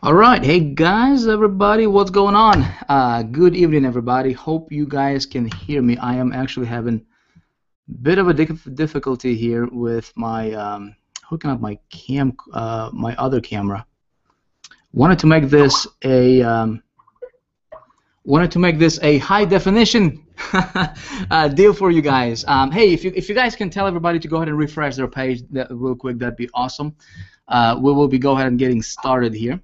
All right, hey guys, everybody, what's going on? Good evening, everybody. Hope you guys can hear me. I am actually having a bit of a difficulty here with my hooking up my other camera. Wanted to make this a high definition deal for you guys. Hey, if you guys can tell everybody to go ahead and refresh their page real quick, that'd be awesome. We will be go ahead and getting started here.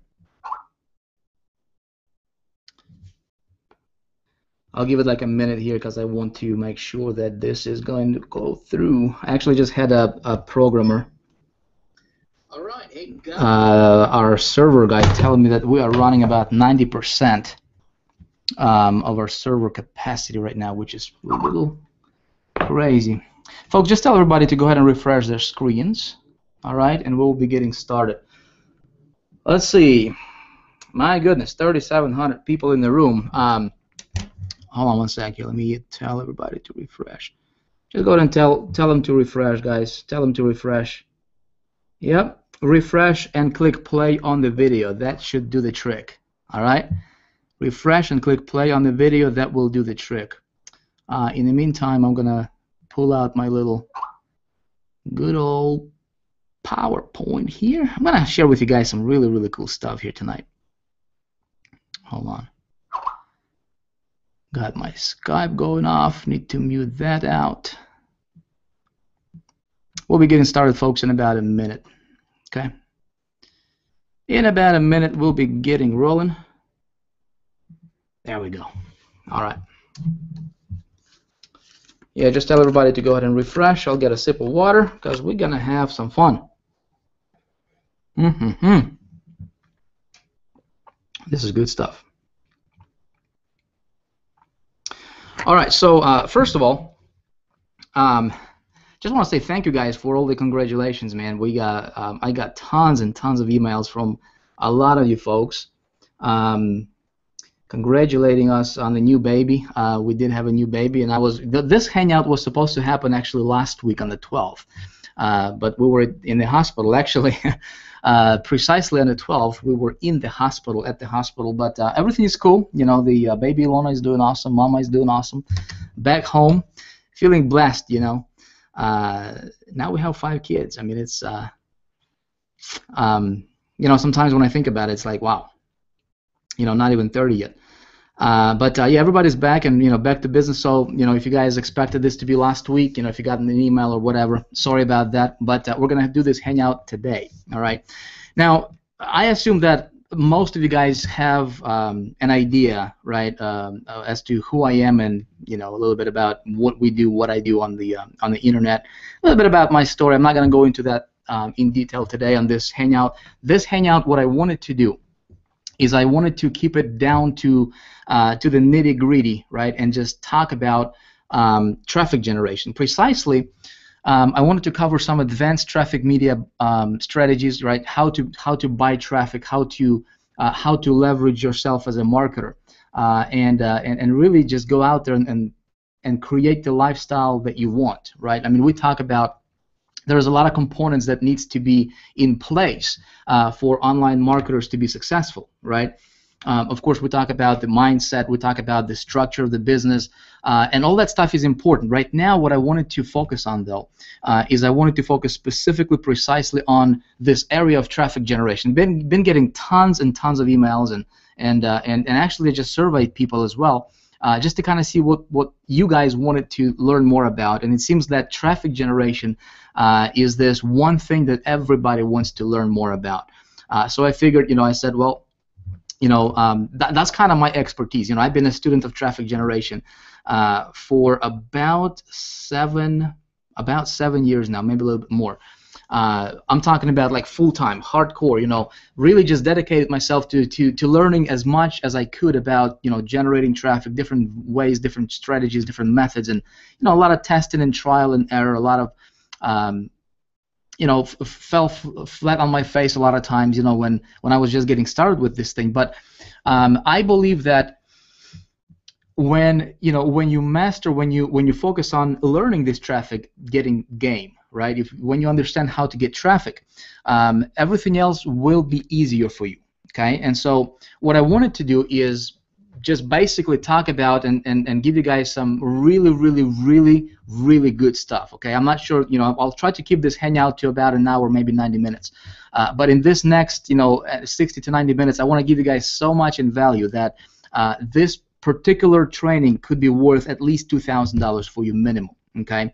I'll give it like a minute here because I want to make sure that this is going to go through. I actually just had a programmer, our server guy, telling me that we are running about 90% of our server capacity right now, which is a little crazy. Folks, just tell everybody to go ahead and refresh their screens, all right, and we'll be getting started. Let's see. My goodness, 3,700 people in the room. Hold on one sec here. Let me tell everybody to refresh. Just go ahead and tell them to refresh, guys. Tell them to refresh. Yep. Refresh and click play on the video. That should do the trick. All right. Refresh and click play on the video. That will do the trick. In the meantime, I'm gonna pull out my little good old PowerPoint here. I'm gonna share with you guys some really cool stuff here tonight. Hold on. Got my Skype going off. Need to mute that out. We'll be getting started, folks, in about a minute. Okay? In about a minute, we'll be getting rolling. There we go. All right. Yeah, just tell everybody to go ahead and refresh. I'll get a sip of water because we're going to have some fun. This is good stuff. All right, so first of all, just want to say thank you guys for all the congratulations, man. We got I got tons and tons of emails from a lot of you folks congratulating us on the new baby. We did have a new baby, and this hangout was supposed to happen actually last week on the 12th, but we were in the hospital actually. Precisely on the 12th, we were at the hospital, but everything is cool. You know, the baby Ilona is doing awesome, Mama is doing awesome. Back home, feeling blessed, you know. Now we have 5 kids. I mean, it's, you know, sometimes when I think about it, it's like, wow, you know, not even 30 yet. But yeah, everybody's back and, you know, back to business. So, you know, if you guys expected this to be last week, you know, if you got an email or whatever, sorry about that. But we're going to do this hangout today. All right. Now, I assume that most of you guys have an idea, right, as to who I am and, you know, a little bit about what we do, what I do on the internet, a little bit about my story. I'm not going to go into that in detail today on this hangout. This hangout, what I wanted to do is I wanted to keep it down to the nitty-gritty, right, and just talk about traffic generation. Precisely, I wanted to cover some advanced traffic media strategies, right? How to buy traffic, how to leverage yourself as a marketer, and really just go out there and create the lifestyle that you want, right? I mean, we talk about there's a lot of components that needs to be in place for online marketers to be successful, right? Of course, we talk about the mindset, we talk about the structure of the business, and all that stuff is important. Right now, what I wanted to focus on, though, is I wanted to focus specifically, precisely on this area of traffic generation. Been getting tons and tons of emails and actually just surveyed people as well. Just to kind of see what you guys wanted to learn more about, and it seems that traffic generation is this one thing that everybody wants to learn more about. So I figured, you know, I said, well, you know, that's kind of my expertise. You know, I've been a student of traffic generation for about seven years now, maybe a little bit more. I'm talking about like full-time, hardcore, you know, really just dedicated myself to learning as much as I could about, you know, generating traffic, different ways, different strategies, different methods, and, you know, a lot of testing and trial and error, a lot of, you know, fell flat on my face a lot of times, you know, when I was just getting started with this thing. But I believe that when you master, when you focus on learning this traffic getting game, right? When you understand how to get traffic, everything else will be easier for you. Okay, and so what I wanted to do is just basically talk about and give you guys some really good stuff. Okay, I'm not sure, I'll try to keep this hangout to about an hour, maybe 90 minutes. But in this next, 60 to 90 minutes, I want to give you guys so much in value that this particular training could be worth at least $2,000 for you minimum. Okay,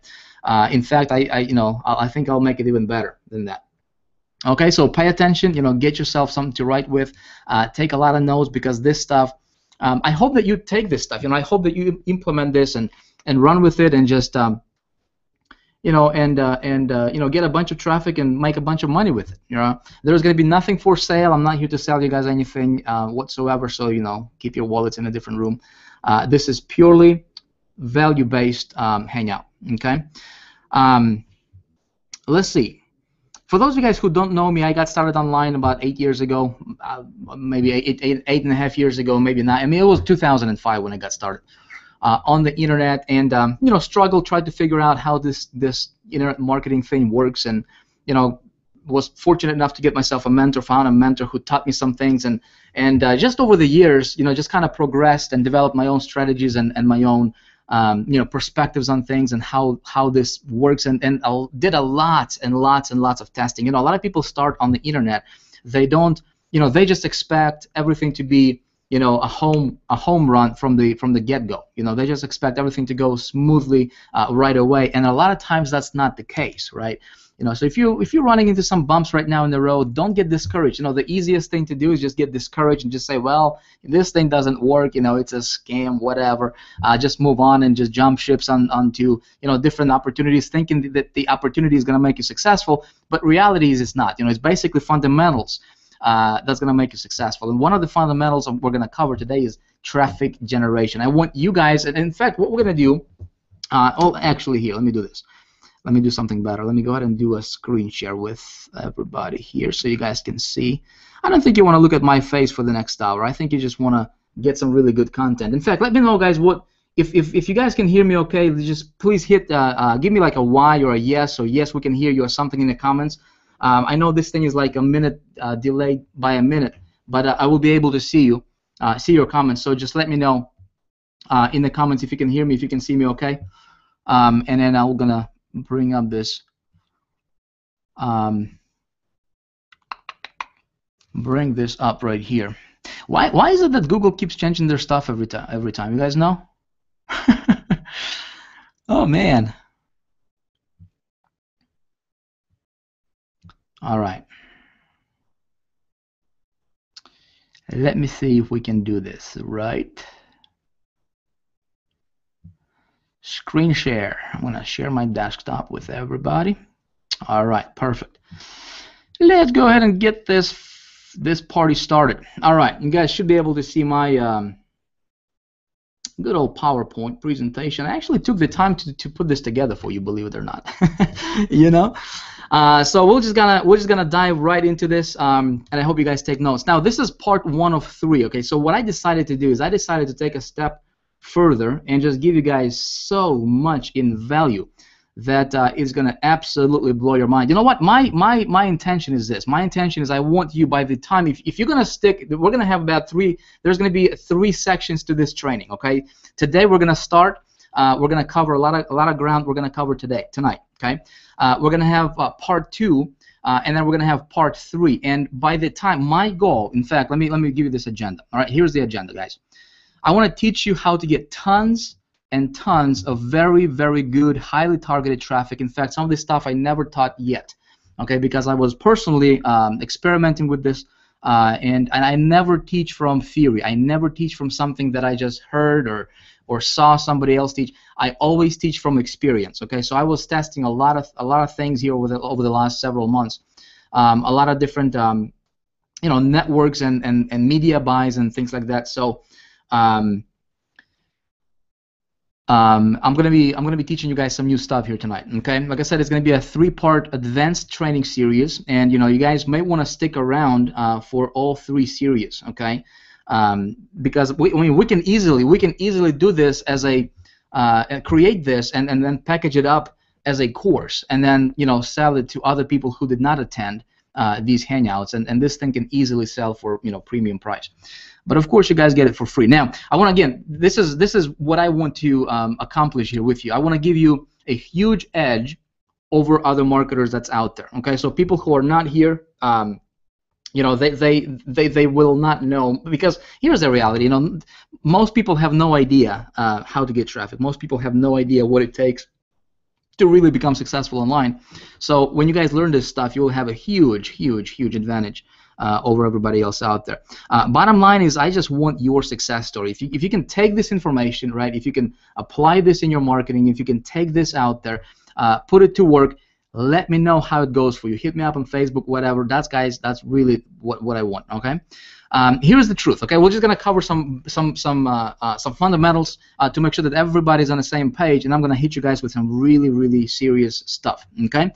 in fact, I think I'll make it even better than that. Okay, so pay attention. Get yourself something to write with. Take a lot of notes, because this stuff. I hope that you take this stuff. I hope that you implement this and run with it, and just get a bunch of traffic and make a bunch of money with it. There's going to be nothing for sale. I'm not here to sell you guys anything whatsoever. So keep your wallets in a different room. This is purely value-based hangout. Okay. Let's see. For those of you guys who don't know me, I got started online about 8 years ago, maybe eight and a half years ago, maybe not. I mean, it was 2005 when I got started on the internet, and struggled, tried to figure out how this internet marketing thing works, and was fortunate enough to get myself a mentor, found a mentor who taught me some things, and just over the years, just kind of progressed and developed my own strategies and my own perspectives on things and how this works, and I did a lot and lots of testing. A lot of people start on the internet, they don't, they just expect everything to be, a home run from the get-go. They just expect everything to go smoothly right away, and a lot of times that's not the case, right? So if you're running into some bumps right now in the road, don't get discouraged. The easiest thing to do is just get discouraged and just say, well, this thing doesn't work. It's a scam, whatever. Just move on and just jump ships onto different opportunities, thinking that the opportunity is going to make you successful. But reality is it's not. It's basically fundamentals that's going to make you successful. And one of the fundamentals we're going to cover today is traffic generation. I want you guys, and in fact, what we're going to do. Actually, here, let me do this. Let me do something better. Let me go ahead and do a screen share with everybody here so you guys can see. I don't think you want to look at my face for the next hour. I think you just want to get some really good content. In fact, let me know, guys, what if you guys can hear me okay, just please hit, give me like a Y or a yes, or yes, we can hear you, or something in the comments. I know this thing is like a minute delayed by a minute, but I will be able to see you, see your comments. So just let me know in the comments if you can hear me, if you can see me okay. And then I'm going to bring up this bring this up right here. Why is it that Google keeps changing their stuff every time? You guys know? Oh man. All right. Let me see if we can do this right. Screen share. I'm going to share my desktop with everybody. All right, perfect. Let's go ahead and get this party started. All right, you guys should be able to see my good old PowerPoint presentation. I actually took the time to put this together for you, believe it or not. So we're just gonna dive right into this, and I hope you guys take notes. Now, this is part 1 of 3. Okay, so what I decided to do is I decided to take a step further and just give you guys so much in value that is going to absolutely blow your mind. You know what? My intention is this. My intention is I want you, by the time, if you're going to stick, we're going to have about 3, there's going to be 3 sections to this training, okay? Today we're going to start, we're going to cover a lot of ground we're going to cover tonight, okay? We're going to have part 2, and then we're going to have part 3. And by the time, my goal, in fact, let me give you this agenda. All right, here's the agenda, guys. I want to teach you how to get tons and tons of very, very good, highly targeted traffic. In fact, some of this stuff I never taught yet, okay, because I was personally experimenting with this, and I never teach from theory. I never teach from something that I just heard or saw somebody else teach. I always teach from experience, okay? So I was testing a lot of things here over the last several months, a lot of different networks and media buys and things like that. So I'm gonna be teaching you guys some new stuff here tonight. Okay, like I said, it's gonna be a 3-part advanced training series, and you guys may want to stick around for all 3 series. Okay, because we can easily do this as a create this and then package it up as a course, and then sell it to other people who did not attend, these hangouts, and this thing can easily sell for premium price. But of course, you guys get it for free. Now, I want to, again, this is what I want to accomplish here with you. I want to give you a huge edge over other marketers that's out there. Okay, so people who are not here, they will not know, because here's the reality. Most people have no idea how to get traffic. Most people have no idea what it takes to really become successful online. So when you guys learn this stuff, you will have a huge advantage over everybody else out there. Bottom line is, I just want your success story. If you can take this information, right, if you can apply this in your marketing, if you can take this out there, put it to work, let me know how it goes for you. Hit me up on Facebook, whatever. That's really what I want. Okay. Here's the truth. Okay, we're just gonna cover some fundamentals to make sure that everybody's on the same page, and I'm gonna hit you guys with some really serious stuff. Okay.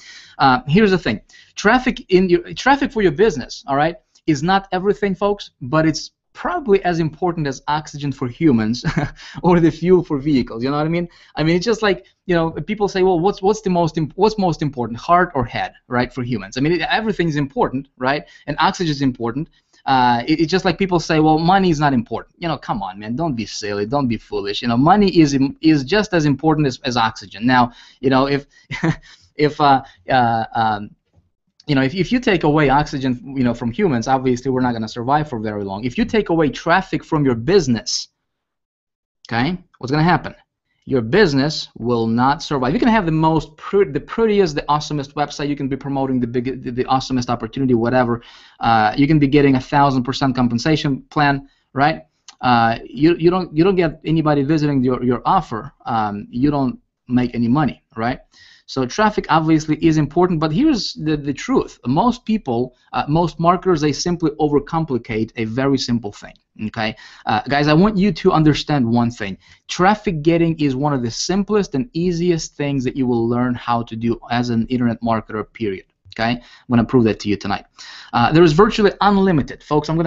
Here's the thing. Traffic for your business, all right, is not everything, folks, but it's probably as important as oxygen for humans or the fuel for vehicles. You know what I mean? I mean, it's just like, people say, well, what's most important, heart or head, right, for humans? I mean, everything's important, right? And oxygen is important. It's just like people say, well, money is not important. Come on, man, don't be silly, don't be foolish. Money is just as important as oxygen. Now, if if you take away oxygen, from humans, obviously we're not going to survive for very long. If you take away traffic from your business, okay, what's going to happen? Your business will not survive. You can have the prettiest, the awesomest website. You can be promoting the awesomest opportunity, whatever. You can be getting 1,000% compensation plan, right? You don't get anybody visiting your offer. You don't make any money, right? So traffic obviously is important, but here's the truth. Most people, most marketers, they simply overcomplicate a very simple thing. Okay, guys, I want you to understand one thing. Traffic getting is one of the simplest and easiest things that you will learn how to do as an internet marketer, period. Okay, I'm going to prove that to you tonight. There is virtually unlimited, folks. And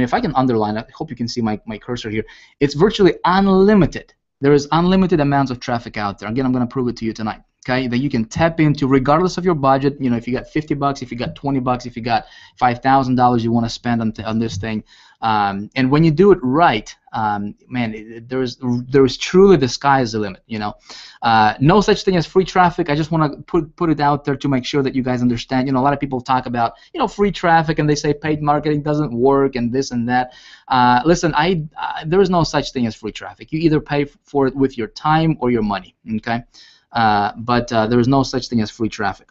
if I can underline, I hope you can see my cursor here. It's virtually unlimited. There is unlimited amounts of traffic out there. Again, I'm going to prove it to you tonight. Okay, that you can tap into regardless of your budget. If you got $50, if you got $20, if you got $5,000 you want to spend on this thing, and when you do it right, man, there is truly, the sky is the limit. No such thing as free traffic. I just want to put it out there to make sure that you guys understand. A lot of people talk about free traffic, and they say paid marketing doesn't work and this and that. Listen, there is no such thing as free traffic. You either pay for it with your time or your money. Okay. But there is no such thing as free traffic.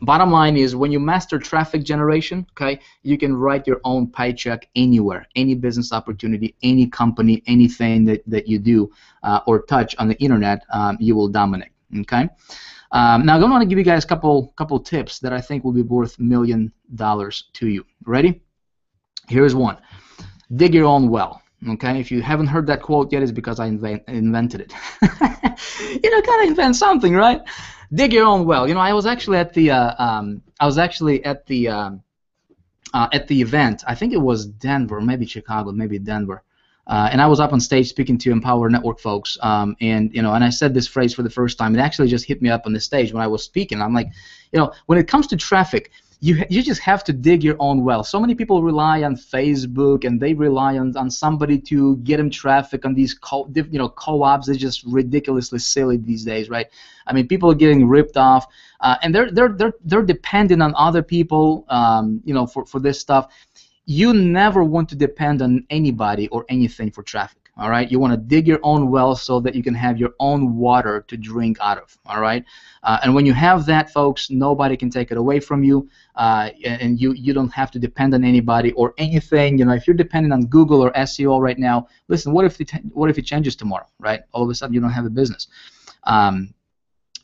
Bottom line is, when you master traffic generation, okay, you can write your own paycheck anywhere, any business opportunity, any company, anything that you do or touch on the internet, you will dominate. Okay. Now I want to give you guys a couple tips that I think will be worth $1 million to you. Ready? Here's one. Dig your own well. Okay, if you haven't heard that quote yet, it's because I invented it. Gotta invent something, right? Dig your own well. I was actually at the event. I think it was Denver, maybe Chicago, maybe Denver, and I was up on stage speaking to Empower Network folks. And I said this phrase for the first time. It actually just hit me up on the stage when I was speaking. I'm like, when it comes to traffic, you just have to dig your own well. So many people rely on Facebook, and they rely on somebody to get them traffic on these co-ops. They're just ridiculously silly these days, right? I mean, people are getting ripped off, and they're dependent on other people, for this stuff. You never want to depend on anybody or anything for traffic. All right, you want to dig your own well so that you can have your own water to drink out of. All right, and when you have that, folks, nobody can take it away from you, and you don't have to depend on anybody or anything. If you're dependent on Google or SEO right now, listen, what if it changes tomorrow, right? All of a sudden you don't have a business.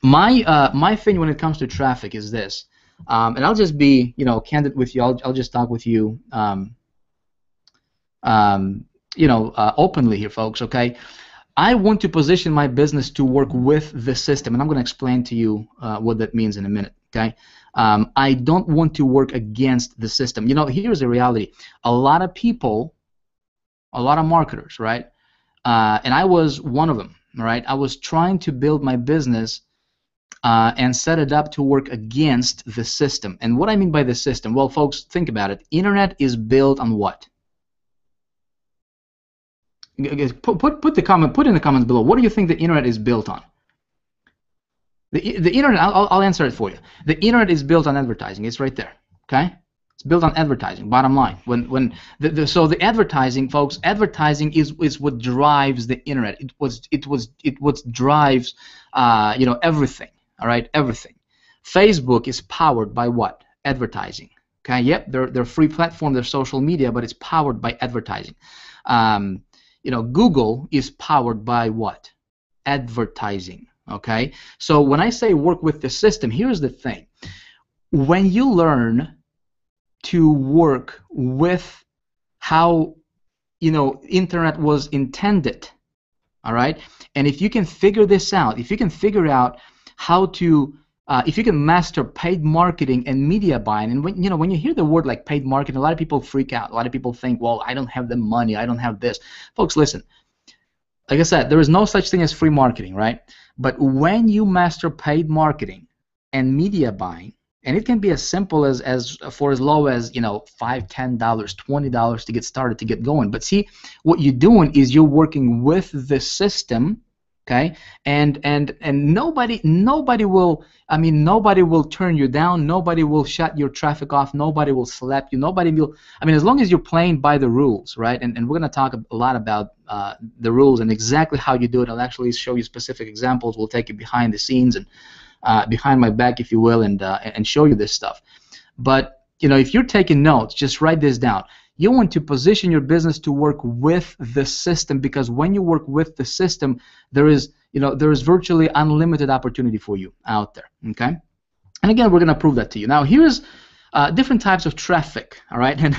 My thing when it comes to traffic is this, and I'll just be candid with you. I'll just talk with you. Openly here, folks, okay? I want to position my business to work with the system, and I'm going to explain to you what that means in a minute, okay? I don't want to work against the system. Here's the reality. A lot of people, a lot of marketers, right? And I was one of them, right? I was trying to build my business and set it up to work against the system. And what I mean by the system, well, folks, think about it. Internet is built on what? Put in the comments below. What do you think the internet is built on? The internet. I'll answer it for you. The internet is built on advertising. It's right there. Okay. It's built on advertising. Bottom line. So the advertising, folks, advertising is what drives the internet. It what drives everything. All right, everything. Facebook is powered by what? Advertising. Okay. Yep. They're free platform. They're social media, but it's powered by advertising. Google is powered by what? Advertising. Okay. So when I say work with the system, here's the thing. When you learn to work with how internet was intended, all right, and if you can figure this out, if you can figure out how to if you can master paid marketing and media buying, and when you hear the word like paid marketing, a lot of people freak out. A lot of people think, well, I don't have the money, I don't have this. Folks, listen. Like I said, there is no such thing as free marketing, right? But when you master paid marketing and media buying, and it can be as simple as for as low as $5, $10, $20 to get started, to get going. But see, what you're doing is you're working with the system. Okay, and nobody will turn you down. Nobody will shut your traffic off. Nobody will slap you. Nobody will. As long as you're playing by the rules, right? And we're gonna talk a lot about the rules and exactly how you do it. I'll actually show you specific examples. We'll take you behind the scenes and behind my back, if you will, and show you this stuff. But if you're taking notes, just write this down. You want to position your business to work with the system, because when you work with the system, there is virtually unlimited opportunity for you out there. Okay, and again, we're going to prove that to you. Now, here's different types of traffic. All right, and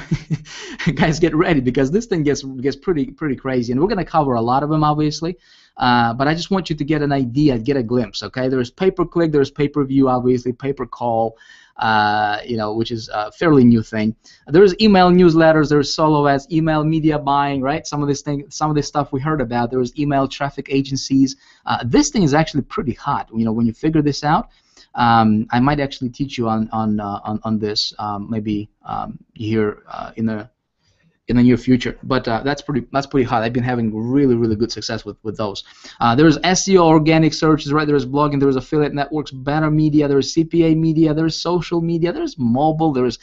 guys, get ready, because this thing gets pretty crazy, and we're going to cover a lot of them, obviously. But I just want you to get an idea, get a glimpse. Okay, there's pay-per-click, there's pay-per-view, obviously, pay-per-call. Which is a fairly new thing. There's email newsletters, there's solo ads, email media buying, right? Some of this stuff we heard about. There's email traffic agencies. This thing is actually pretty hot. When you figure this out, I might actually teach you on this maybe here in the near future. But that's pretty hot. I've been having really good success with those. There's SEO, organic searches, right? There's blogging, there's affiliate networks, banner media, there's CPA media, there's social media, there's mobile, there's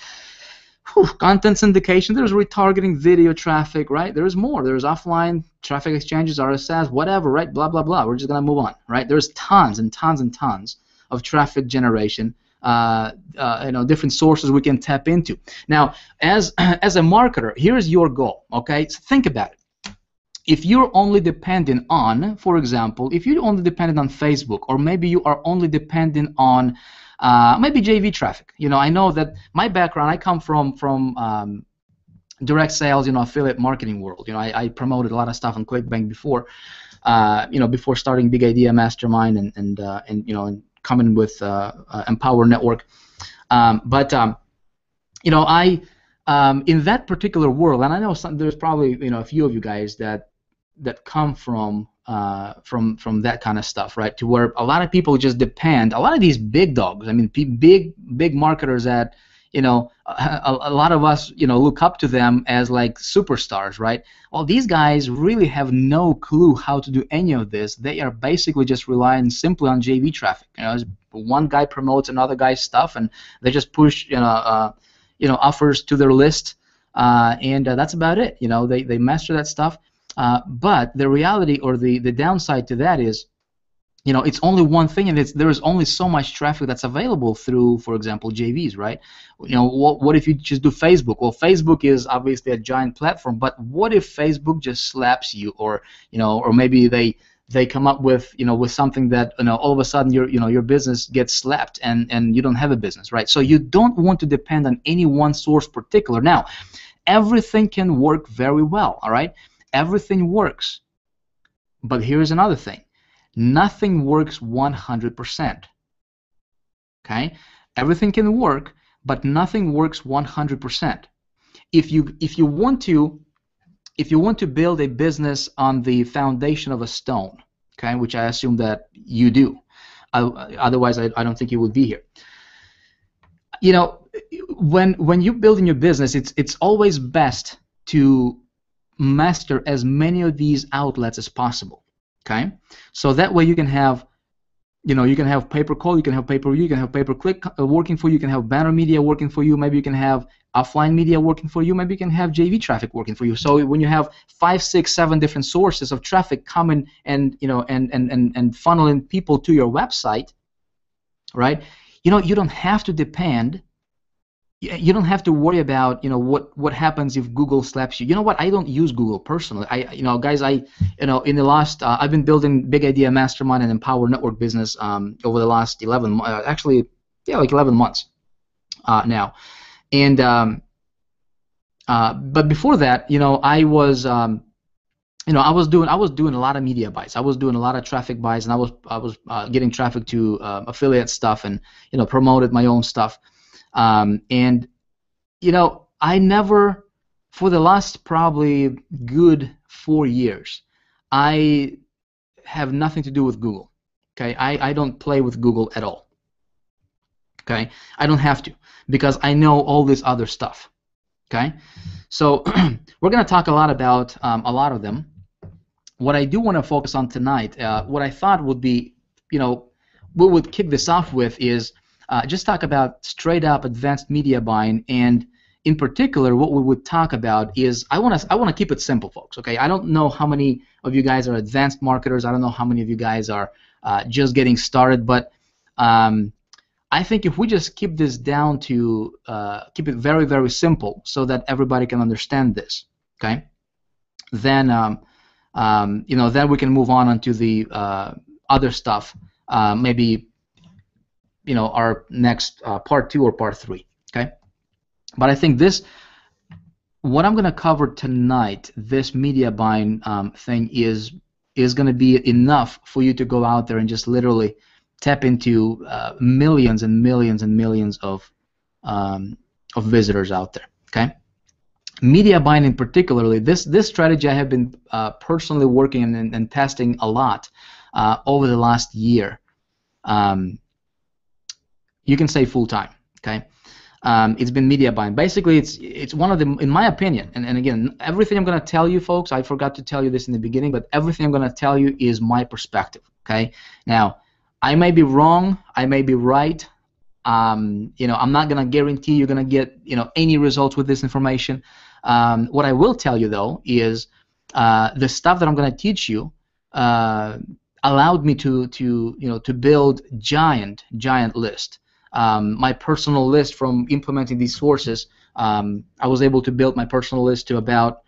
content syndication, there's retargeting, video traffic, right? There's more. There's offline traffic exchanges, RSS, whatever, right? Blah blah blah. We're just gonna move on, right? There's tons and tons and tons of traffic generation. Different sources we can tap into. Now, as a marketer, here's your goal. Okay, so think about it. If you're only dependent on, for example, if you're only dependent on Facebook, or maybe you are only dependent on maybe JV traffic. I know that my background, I come from direct sales, affiliate marketing world. I promoted a lot of stuff on ClickBank before, before starting Big Idea Mastermind and coming with Empower Network, but I in that particular world, and I know there's probably a few of you guys that come from that kind of stuff, right? To where a lot of people just depend. A lot of these big dogs, big marketers that a lot of us look up to them as like superstars, right? Well, these guys really have no clue how to do any of this. They are basically just relying simply on JV traffic. One guy promotes another guy's stuff, and they just push offers to their list, and that's about it. They master that stuff. But the reality, or the downside to that is, it's only one thing, and there is only so much traffic that's available through, for example, JVs, right? What if you just do Facebook? Well, Facebook is obviously a giant platform, but what if Facebook just slaps you, or maybe they come up with with something that all of a sudden your business gets slapped, and you don't have a business, right? So you don't want to depend on any one source particular. Now, everything can work very well, all right? Everything works, but here's another thing. Nothing works 100%. Okay? Everything can work, but nothing works 100%. If you want to build a business on the foundation of a stone, okay, which I assume that you do, Otherwise, I don't think you would be here. You know, when you're building your business, it's always best to master as many of these outlets as possible. Okay, so that way you can have, you know, you can have pay-per-call, you can have pay-per-view, you can have pay-per-click working for you, you can have banner media working for you, maybe you can have offline media working for you, maybe you can have JV traffic working for you. So when you have 5, 6, 7 different sources of traffic coming and, you know, and funneling people to your website, right? You know, you don't have to depend. You don't have to worry about, you know, what happens if Google slaps you. You know what? I don't use Google personally. You know, guys, you know, in the last, I've been building Big Idea Mastermind and Empower Network business over the last 11, actually, yeah, like 11 months now. And but before that, you know, I was, you know, I was doing a lot of media buys. I was doing a lot of traffic buys, and I was getting traffic to affiliate stuff, and, you know, promoted my own stuff. And, you know, I never, for the last probably good 4 years, I have nothing to do with Google. Okay, I don't play with Google at all. Okay, I don't have to, because I know all this other stuff. Okay, so we're going to talk a lot about a lot of them. What I do want to focus on tonight, what I thought would be, you know, we would kick this off with is just talk about straight up advanced media buying, and in particular, what we would talk about is I want to keep it simple, folks. Okay, I don't know how many of you guys are advanced marketers. I don't know how many of you guys are just getting started, but I think if we just keep this down to keep it very, very simple, so that everybody can understand this, okay, then you know, then we can move on onto the other stuff, maybe, you know, our next part 2 or part 3, okay? But I think this, what I'm going to cover tonight, this media buying thing is going to be enough for you to go out there and just literally tap into millions and millions and millions of visitors out there, okay? Media buying in particularly, this strategy I have been personally working and testing a lot over the last year. You can say full time, okay? It's been media buying. Basically, it's one of the, in my opinion, and again, everything I'm going to tell you, folks, I forgot to tell you this in the beginning, but everything I'm going to tell you is my perspective, okay? Now, I may be wrong, I may be right. You know, I'm not going to guarantee you're going to get, you know, any results with this information. What I will tell you, though, is the stuff that I'm going to teach you allowed me to you know, to build giant list. My personal list from implementing these sources, I was able to build my personal list to about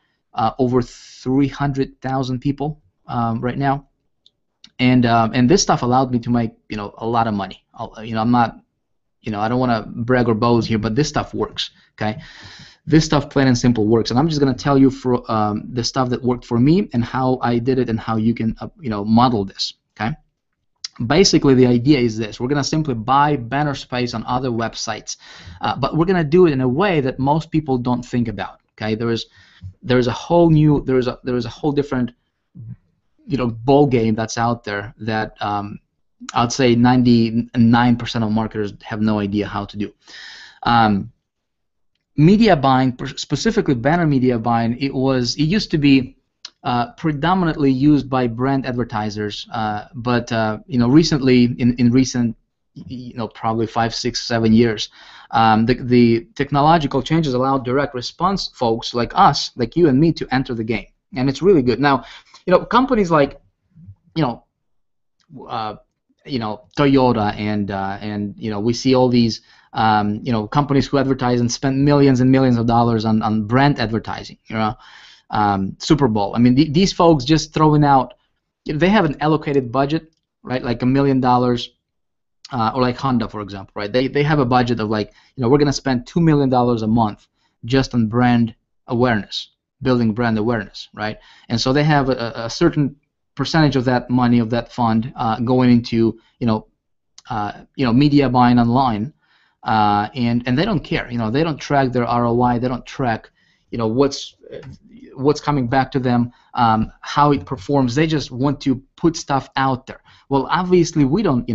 over 300,000 people right now, and this stuff allowed me to make, you know, a lot of money. You know, I'm not, you know, I don't want to brag or boast here, but this stuff works. Okay, this stuff plain and simple works, and I'm just going to tell you for the stuff that worked for me and how I did it and how you can you know, model this. Okay. Basically, the idea is this: we're going to simply buy banner space on other websites, but we're going to do it in a way that most people don't think about. Okay, there is a whole new, there is a whole different, you know, ball game that's out there that I'd say 99% of marketers have no idea how to do. Media buying, specifically banner media buying, it used to be predominantly used by brand advertisers, but you know, recently, in recent, you know, probably 5, 6, 7 years, the technological changes allowed direct response folks like us, like you and me, to enter the game, and it's really good. Now, you know, companies like, you know, Toyota and you know, we see all these you know, companies who advertise and spend millions and millions of dollars on brand advertising. You know. Super Bowl. I mean, these folks just throwing out, they have an allocated budget, right? Like $1 million, or like Honda, for example, right? They have a budget of, like, you know, we're going to spend $2 million a month just on brand awareness, building brand awareness, right? And so they have a certain percentage of that money, of that fund, going into, you know, media buying online, and they don't care. You know, they don't track their ROI. They don't track, what's coming back to them, how it performs. They just want to put stuff out there. Well, obviously we don't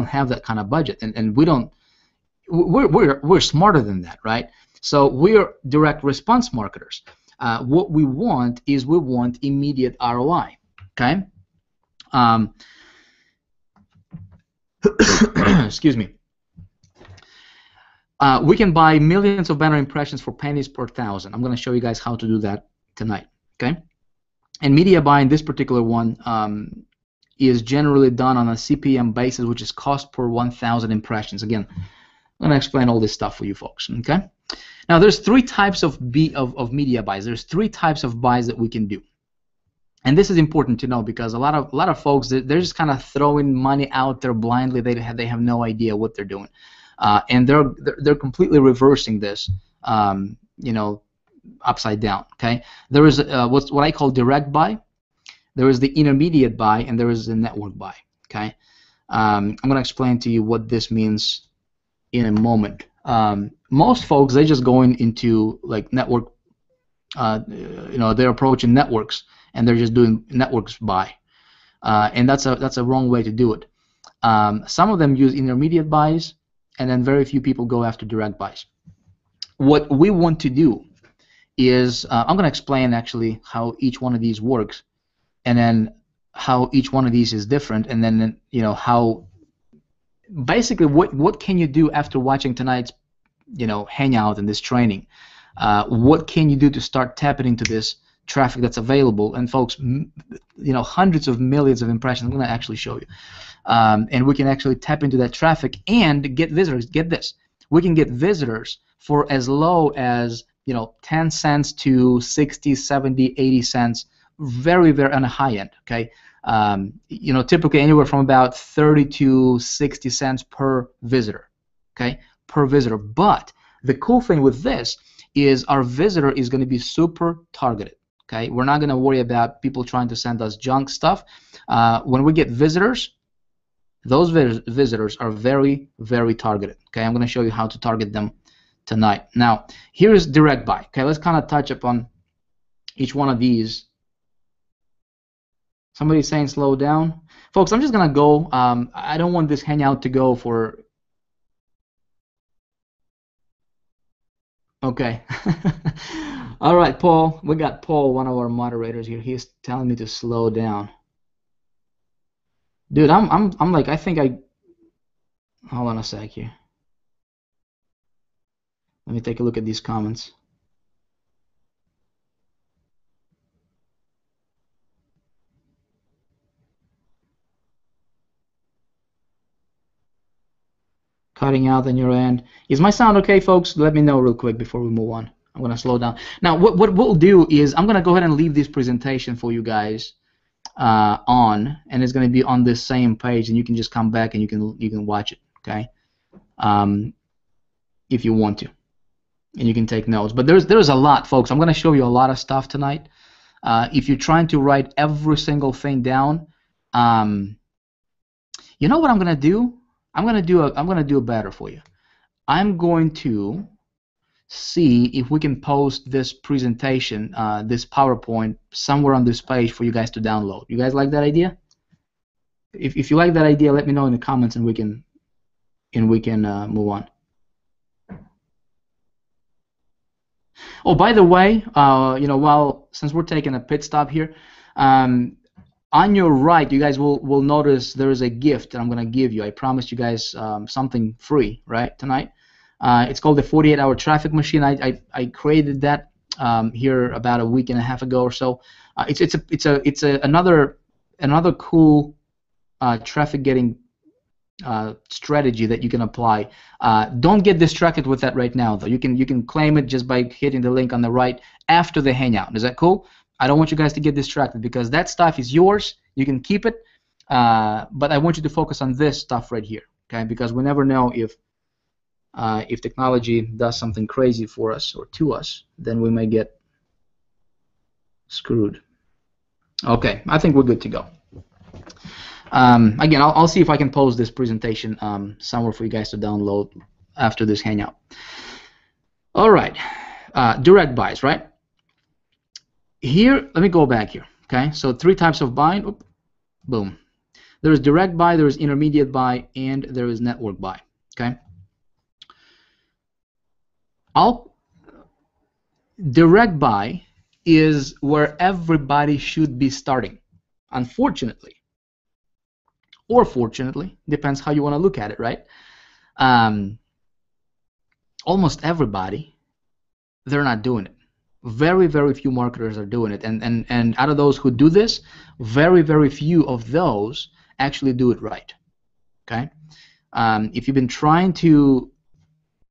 have that kind of budget, and we're smarter than that, right? So we're direct response marketers. What we want is immediate ROI. Okay. Excuse me. We can buy millions of banner impressions for pennies per thousand. I'm going to show you guys how to do that tonight. Okay. And media buying, this particular one, is generally done on a CPM basis, which is cost per 1,000 impressions. Again, I'm going to explain all this stuff for you folks. Okay. Now, there's three types of media buys. There's three types of buys that we can do, and this is important to know because a lot of folks, they're just kind of throwing money out there blindly. They have no idea what they're doing, and they're completely reversing this, upside down. Okay, there is what I call direct buy. There is the intermediate buy, and there is the network buy. Okay, I'm going to explain to you what this means in a moment. Most folks, they just going into like network, they're approaching networks and they're just doing networks buy, and that's a wrong way to do it. Some of them use intermediate buys, and then very few people go after direct buys. What we want to do is I'm going to explain actually how each one of these works, and then how each one of these is different, and then how basically what can you do after watching tonight's hangout and this training. What can you do to start tapping into this traffic that's available? And folks, hundreds of millions of impressions. I'm going to actually show you, and we can actually tap into that traffic and get visitors. Get this, we can get visitors for as low as 10 cents to 60, 70, 80 cents, very, very on the high end. Okay, typically anywhere from about 30 to 60 cents per visitor. Okay, per visitor. But the cool thing with this is our visitor is going to be super targeted. Okay, we're not going to worry about people trying to send us junk stuff. When we get visitors, those visitors are very, very targeted. Okay, I'm going to show you how to target them tonight. Now, here's direct buy. Okay, let's kind of touch upon each one of these. Somebody's saying slow down. Folks, I'm just going to go. I don't want this hangout to go for... Okay. All right, Paul. We got Paul, one of our moderators here. He's telling me to slow down. Dude, I'm like, I think I... Hold on a sec here. Let me take a look at these comments. Cutting out on your end. Is my sound okay, folks? Let me know real quick before we move on. I'm going to slow down. Now, what we'll do is I'm going to go ahead and leave this presentation for you guys on, and it's going to be on this same page, and you can just come back and you can watch it, okay? If you want to, and you can take notes. But there's a lot, folks. I'm going to show you a lot of stuff tonight. If you're trying to write every single thing down, you know what I'm going to do? I'm going to do it better for you. I'm going to see if we can post this presentation, this PowerPoint, somewhere on this page for you guys to download. You guys like that idea? If you like that idea, let me know in the comments, and we can move on. Oh, by the way, since we're taking a pit stop here, on your right, you guys will notice there is a gift that I'm going to give you. I promised you guys something free, right, tonight. It's called the 48-hour traffic machine. I created that here about a week and a half ago or so. It's another cool traffic getting strategy that you can apply. Don't get distracted with that right now, though. You can claim it just by hitting the link on the right after the hangout. Is that cool? I don't want you guys to get distracted because that stuff is yours. You can keep it, but I want you to focus on this stuff right here, okay? Because we never know if technology does something crazy for us or to us, then we may get screwed. Okay, I think we're good to go. Again, I'll see if I can post this presentation somewhere for you guys to download after this hangout. All right, direct buys, right? here, let me go back here. Okay, so 3 types of buying. Oop, boom. There is direct buy, there is intermediate buy, and there is network buy. Okay. Direct buy is where everybody should be starting. Unfortunately, or fortunately, depends how you want to look at it, right? Almost everybody, they're not doing it. Very, very few marketers are doing it, and out of those who do this, very, very few of those actually do it right. Okay, if you've been trying to,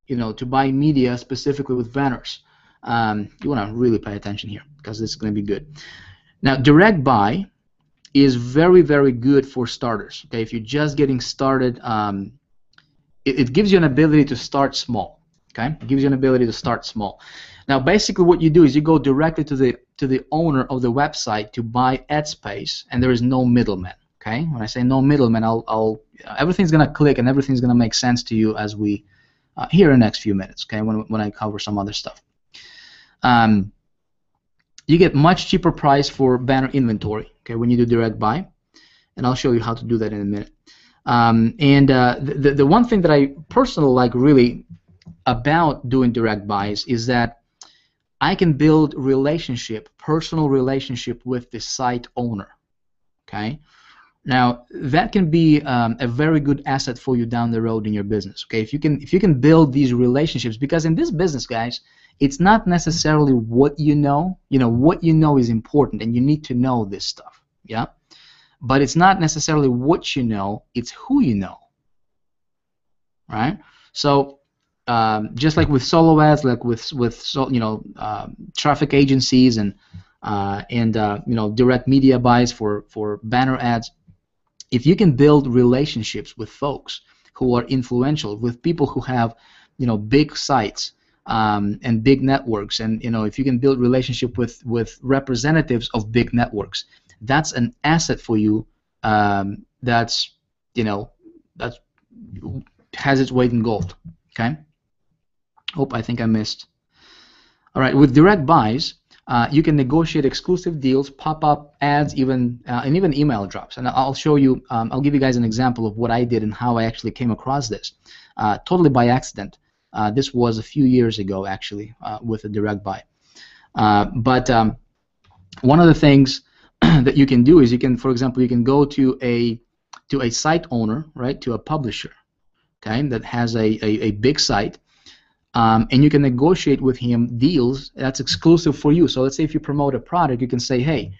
to buy media specifically with banners, you want to really pay attention here because this is going to be good. Now, direct buy is very, very good for starters. Okay, if you're just getting started, it gives you an ability to start small. Okay, it gives you an ability to start small. Now, basically, what you do is you go directly to the owner of the website to buy ad space, and there is no middleman. Okay, when I say no middleman, everything's gonna click and everything's gonna make sense to you as we here in the next few minutes. Okay, when I cover some other stuff. You get much cheaper price for banner inventory. Okay, when you do direct buy, and I'll show you how to do that in a minute. The one thing that I personally like really about doing direct buys is that I can build personal relationship with the site owner. Okay, now that can be a very good asset for you down the road in your business. Okay, if you can build these relationships, because in this business, guys, it's not necessarily what you know. What you know is important, and you need to know this stuff. Yeah, but it's not necessarily what you know; it's who you know. Right? So. Just like with solo ads, like with traffic agencies and direct media buys for banner ads, if you can build relationships with folks who are influential, with people who have big sites and big networks, and if you can build relationship with representatives of big networks, that's an asset for you. That's has its weight in gold. Okay. Oh, I think I missed. All right, with direct buys, you can negotiate exclusive deals, pop-up ads, and even email drops. And I'll show you. I'll give you guys an example of what I did and how I actually came across this, totally by accident. This was a few years ago, actually, with a direct buy. But one of the things that you can do is for example, you can go to a site owner, right, to a publisher, okay, that has a big site. And you can negotiate with him deals that's exclusive for you. So let's say if you promote a product, you can say, hey,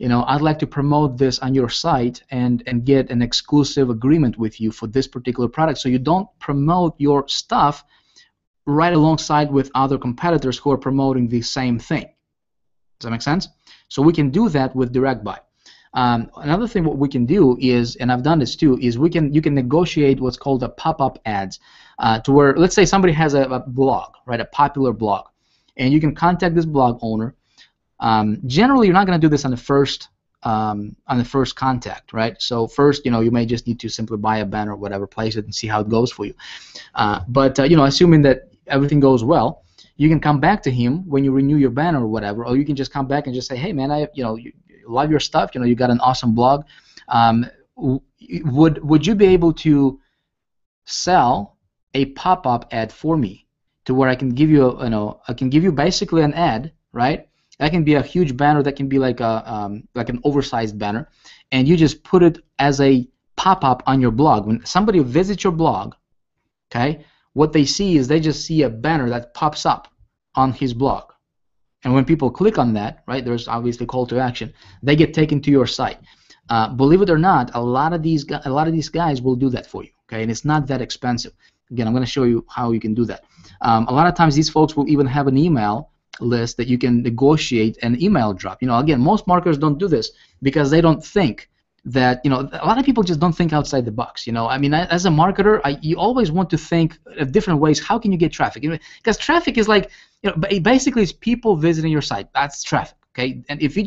I'd like to promote this on your site and get an exclusive agreement with you for this particular product, so you don't promote your stuff right alongside with other competitors who are promoting the same thing. Does that make sense? So we can do that with direct buy. Another thing what we can do is, and I've done this too, is you can negotiate what's called a pop-up ads, to where, let's say somebody has a blog, right, a popular blog, and you can contact this blog owner. Generally, you're not going to do this on the first contact, right? So first, you may just need to simply buy a banner or whatever, place it, and see how it goes for you. But assuming that everything goes well, you can come back to him when you renew your banner or whatever, or you can just come back and just say, hey man, I love your stuff. You got an awesome blog. Would you be able to sell a pop-up ad for me, to where I can give you I can give you basically an ad, right? That can be a huge banner. That can be like an oversized banner, and you just put it as a pop-up on your blog. When somebody visits your blog, okay, what they see is they just see a banner that pops up on his blog. And when people click on that, right, there's obviously call to action. They get taken to your site. Believe it or not, a lot of these guys will do that for you. Okay, and it's not that expensive. Again, I'm going to show you how you can do that. A lot of times, these folks will even have an email list that you can negotiate an email drop. Again, most marketers don't do this because they don't think that, a lot of people just don't think outside the box. I mean, as a marketer, you always want to think of different ways. How can you get traffic? Because traffic is like, basically it's people visiting your site. That's traffic, okay? And if you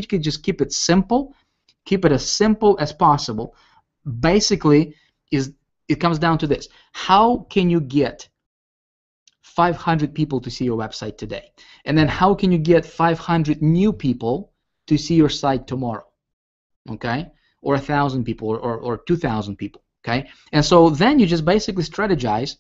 could just keep it simple, keep it as simple as possible, basically it comes down to this: how can you get 500 people to see your website today? And then how can you get 500 new people to see your site tomorrow? Okay, or 1,000 people, or 2,000 people. Okay, and so then you just basically strategize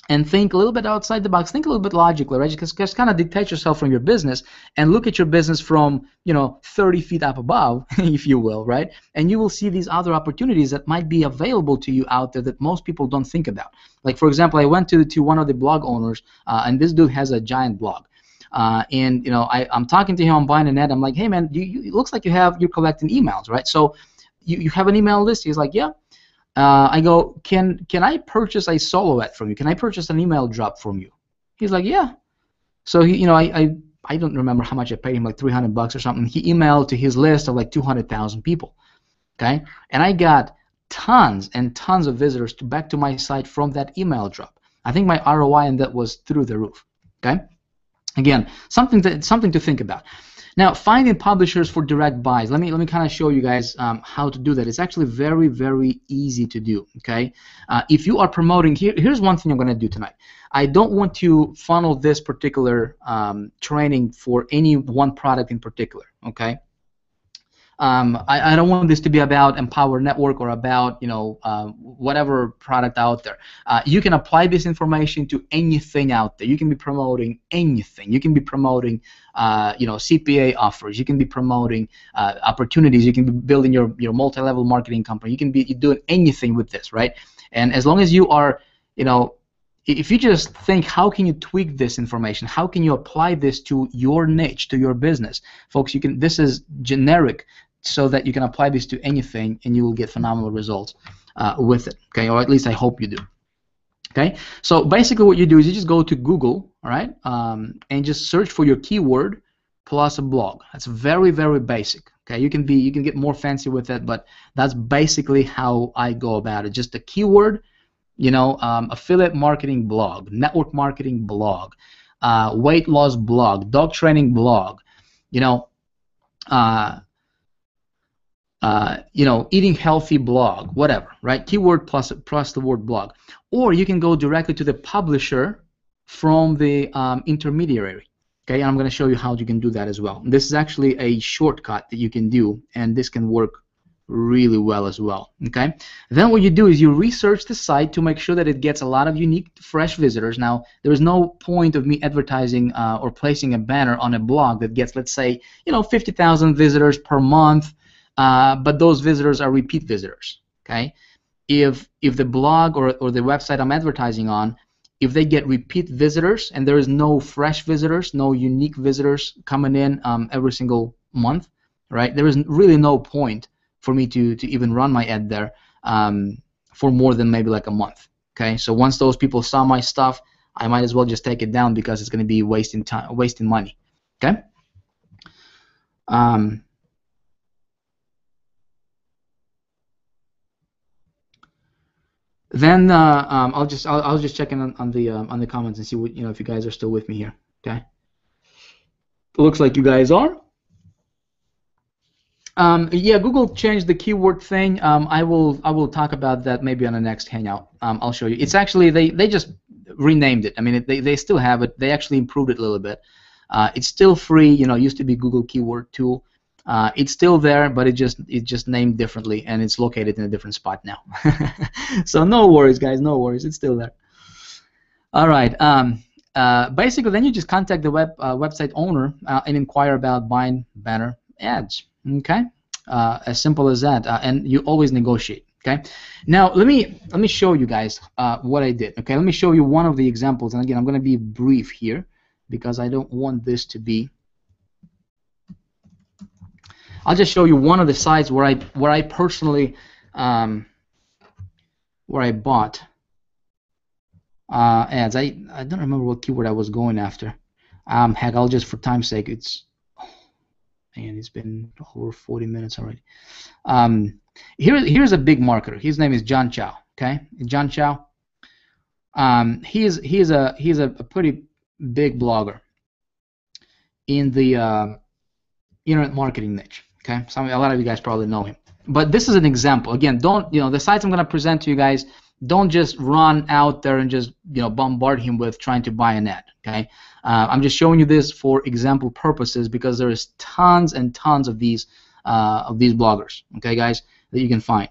and think a little bit outside the box, think a little bit logically, right? Just kind of detach yourself from your business and look at your business from, 30 feet up above, if you will, right? And you will see these other opportunities that might be available to you out there that most people don't think about. Like, for example, I went to one of the blog owners, and this dude has a giant blog. And I'm talking to him, I'm buying an ad. I'm like, hey man, it looks like you're collecting emails, right? So you have an email list? He's like, yeah. I go, can I purchase a solo ad from you? Can I purchase an email drop from you? He's like, yeah. So he, I don't remember how much I paid him, like $300 or something. He emailed to his list of like 200,000 people. Okay, and I got tons and tons of visitors back to my site from that email drop. I think my ROI on that was through the roof. Okay, again, something to think about. Now, finding publishers for direct buys. Let me kind of show you guys how to do that. It's actually very, very easy to do. Okay, if you are promoting, here's one thing I'm going to do tonight. I don't want to funnel this particular training for any one product in particular. Okay. I don't want this to be about Empower Network or about whatever product out there. You can apply this information to anything out there. You can be promoting anything. You can be promoting CPA offers. You can be promoting opportunities. You can be building your multi-level marketing company. You can be doing anything with this, right? And as long as you are, if you just think, how can you tweak this information? How can you apply this to your niche, to your business, folks? This is generic, so that you can apply this to anything, and you will get phenomenal results with it. Okay, or at least I hope you do. Okay, so basically what you do is you just go to Google, all right, and just search for your keyword plus a blog. That's very, very basic. Okay, you can get more fancy with it, but that's basically how I go about it. Just a keyword. Affiliate marketing blog, network marketing blog, weight loss blog, dog training blog, eating healthy blog, whatever, right? Keyword plus the word blog. Or you can go directly to the publisher from the intermediary. Okay, and I'm going to show you how you can do that as well. This is actually a shortcut that you can do, and this can work really well as well. Okay, then what you do is you research the site to make sure that it gets a lot of unique, fresh visitors. Now, there is no point of me advertising or placing a banner on a blog that gets, let's say, 50,000 visitors per month, but those visitors are repeat visitors. Okay, if the blog or the website I'm advertising on, if they get repeat visitors and there is no fresh visitors, no unique visitors coming in every single month, right? There is really no point for me to even run my ad there for more than maybe like a month. Okay, so once those people saw my stuff, I might as well just take it down, because it's going to be wasting time, wasting money. Okay. Then I'll just check in on the comments and see what, if you guys are still with me here. Okay. It looks like you guys are. Yeah, Google changed the keyword thing. I will talk about that maybe on the next Hangout. I'll show you. It's actually they just renamed it. I mean, they still have it. They actually improved it a little bit. It's still free. It used to be Google Keyword Tool. It's still there, but it just named differently, and it's located in a different spot now. So no worries, guys. No worries. It's still there. All right. Basically, then you just contact the website owner and inquire about buying banner ads. Okay, as simple as that, and you always negotiate. Okay, now let me show you guys what I did. Okay, let me show you one of the examples, and again, I'm going to be brief here because I don't want this to be. I'll just show you one of the sites where I personally where I bought ads. I don't remember what keyword I was going after. Heck, I'll just, for time's sake, and it's been over 40 minutes already. Here's a big marketer. His name is John Chow. Okay, John Chow. He's a pretty big blogger in the internet marketing niche. Okay, a lot of you guys probably know him. But this is an example. Again, the sites I'm going to present to you guys, don't just run out there and just bombard him with trying to buy an ad. Okay, I'm just showing you this for example purposes because there is tons and tons of these bloggers. Okay, guys, that you can find.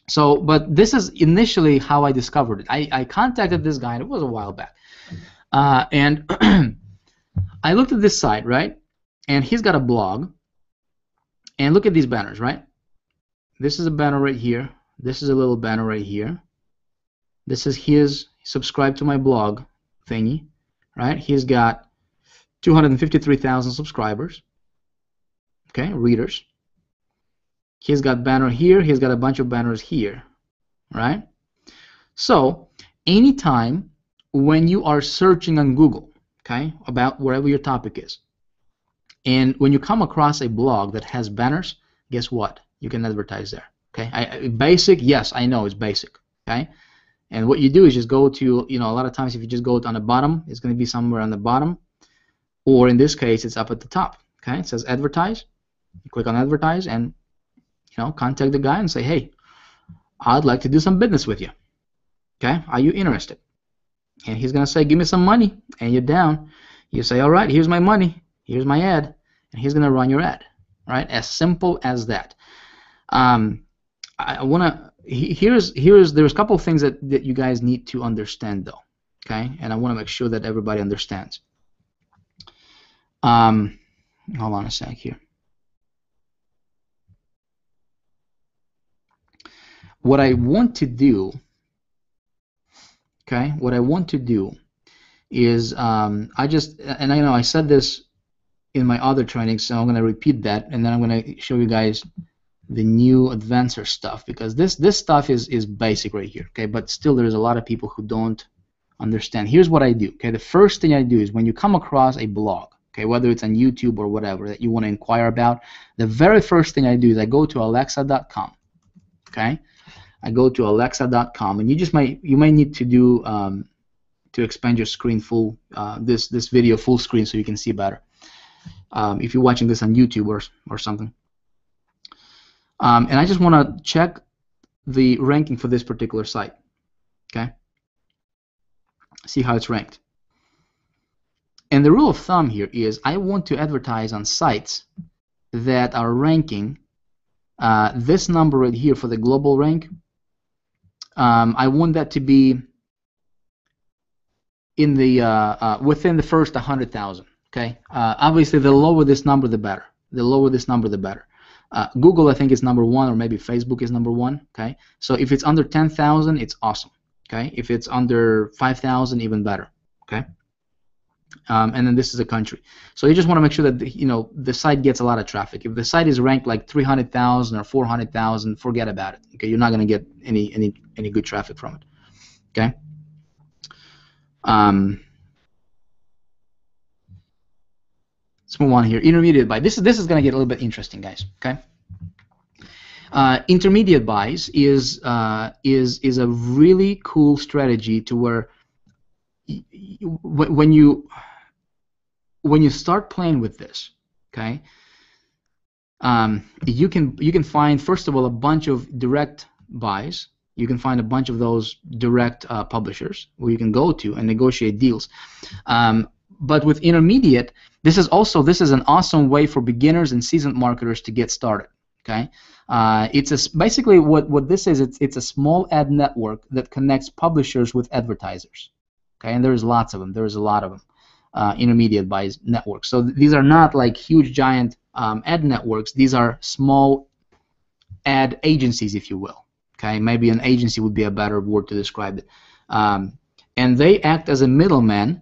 So, but this is initially how I discovered it. I contacted this guy, and it was a while back, and I looked at this site, right, and he's got a blog, and look at these banners, right? This is a banner right here. This is a little banner right here. This is his subscribe to my blog thingy, right? He's got 253,000 subscribers, okay, readers. He's got banner here. He's got a bunch of banners here, right? So anytime when you are searching on Google, okay, about wherever your topic is, and when you come across a blog that has banners, guess what? You can advertise there. Okay, basic, yes, I know it's basic. Okay, and what you do is just go to, a lot of times if you just go on the bottom, it's going to be somewhere on the bottom, or in this case, it's up at the top. Okay, it says advertise. You click on advertise and contact the guy and say, hey, I'd like to do some business with you. Okay, are you interested? And he's going to say, give me some money, and you're down. You say, all right, here's my money, here's my ad, and he's going to run your ad. Right, as simple as that. I want to. There's a couple of things that you guys need to understand, though. Okay, and I want to make sure that everybody understands. Hold on a sec here. What I want to do, okay, what I want to do is and I know I said this in my other training, so I'm going to repeat that, and then I'm going to show you guys the new advanced stuff, because this stuff is basic right here, okay, but still there's a lot of people who don't understand. Here's what I do, okay. The first thing I do is when you come across a blog, okay, whether it's on YouTube or whatever that you want to inquire about, the very first thing I do is I go to alexa.com, okay. I go to alexa.com, and you might need to do to expand your screen full this video full screen so you can see better. If you're watching this on YouTube or something. And I just want to check the ranking for this particular site. Okay? See how it's ranked. And the rule of thumb here is I want to advertise on sites that are ranking this number right here for the global rank. I want that to be in the within the first 100,000. Okay. Obviously, the lower this number, the better. The lower this number, the better. Google, I think, is number 1, or maybe Facebook is number 1. Okay. So if it's under 10,000, it's awesome. Okay. If it's under 5,000, even better. Okay. And then this is a country. So you just want to make sure that the site gets a lot of traffic. If the site is ranked like 300,000 or 400,000, forget about it. Okay. You're not going to get any good traffic from it. Okay. Let's move on here. Intermediate buy. This is going to get a little bit interesting, guys. Okay. Intermediate buys is a really cool strategy to where when you start playing with this, okay, you can find, first of all, a bunch of direct buys. You can find a bunch of those direct publishers where you can go to and negotiate deals. But with intermediate, this is an awesome way for beginners and seasoned marketers to get started. Okay, basically what this is. It's a small ad network that connects publishers with advertisers. Okay, and there's lots of them. There's a lot of them. Intermediate buys networks. So these are not like huge giant ad networks. These are small ad agencies, if you will. Okay, maybe an agency would be a better word to describe it. And they act as a middleman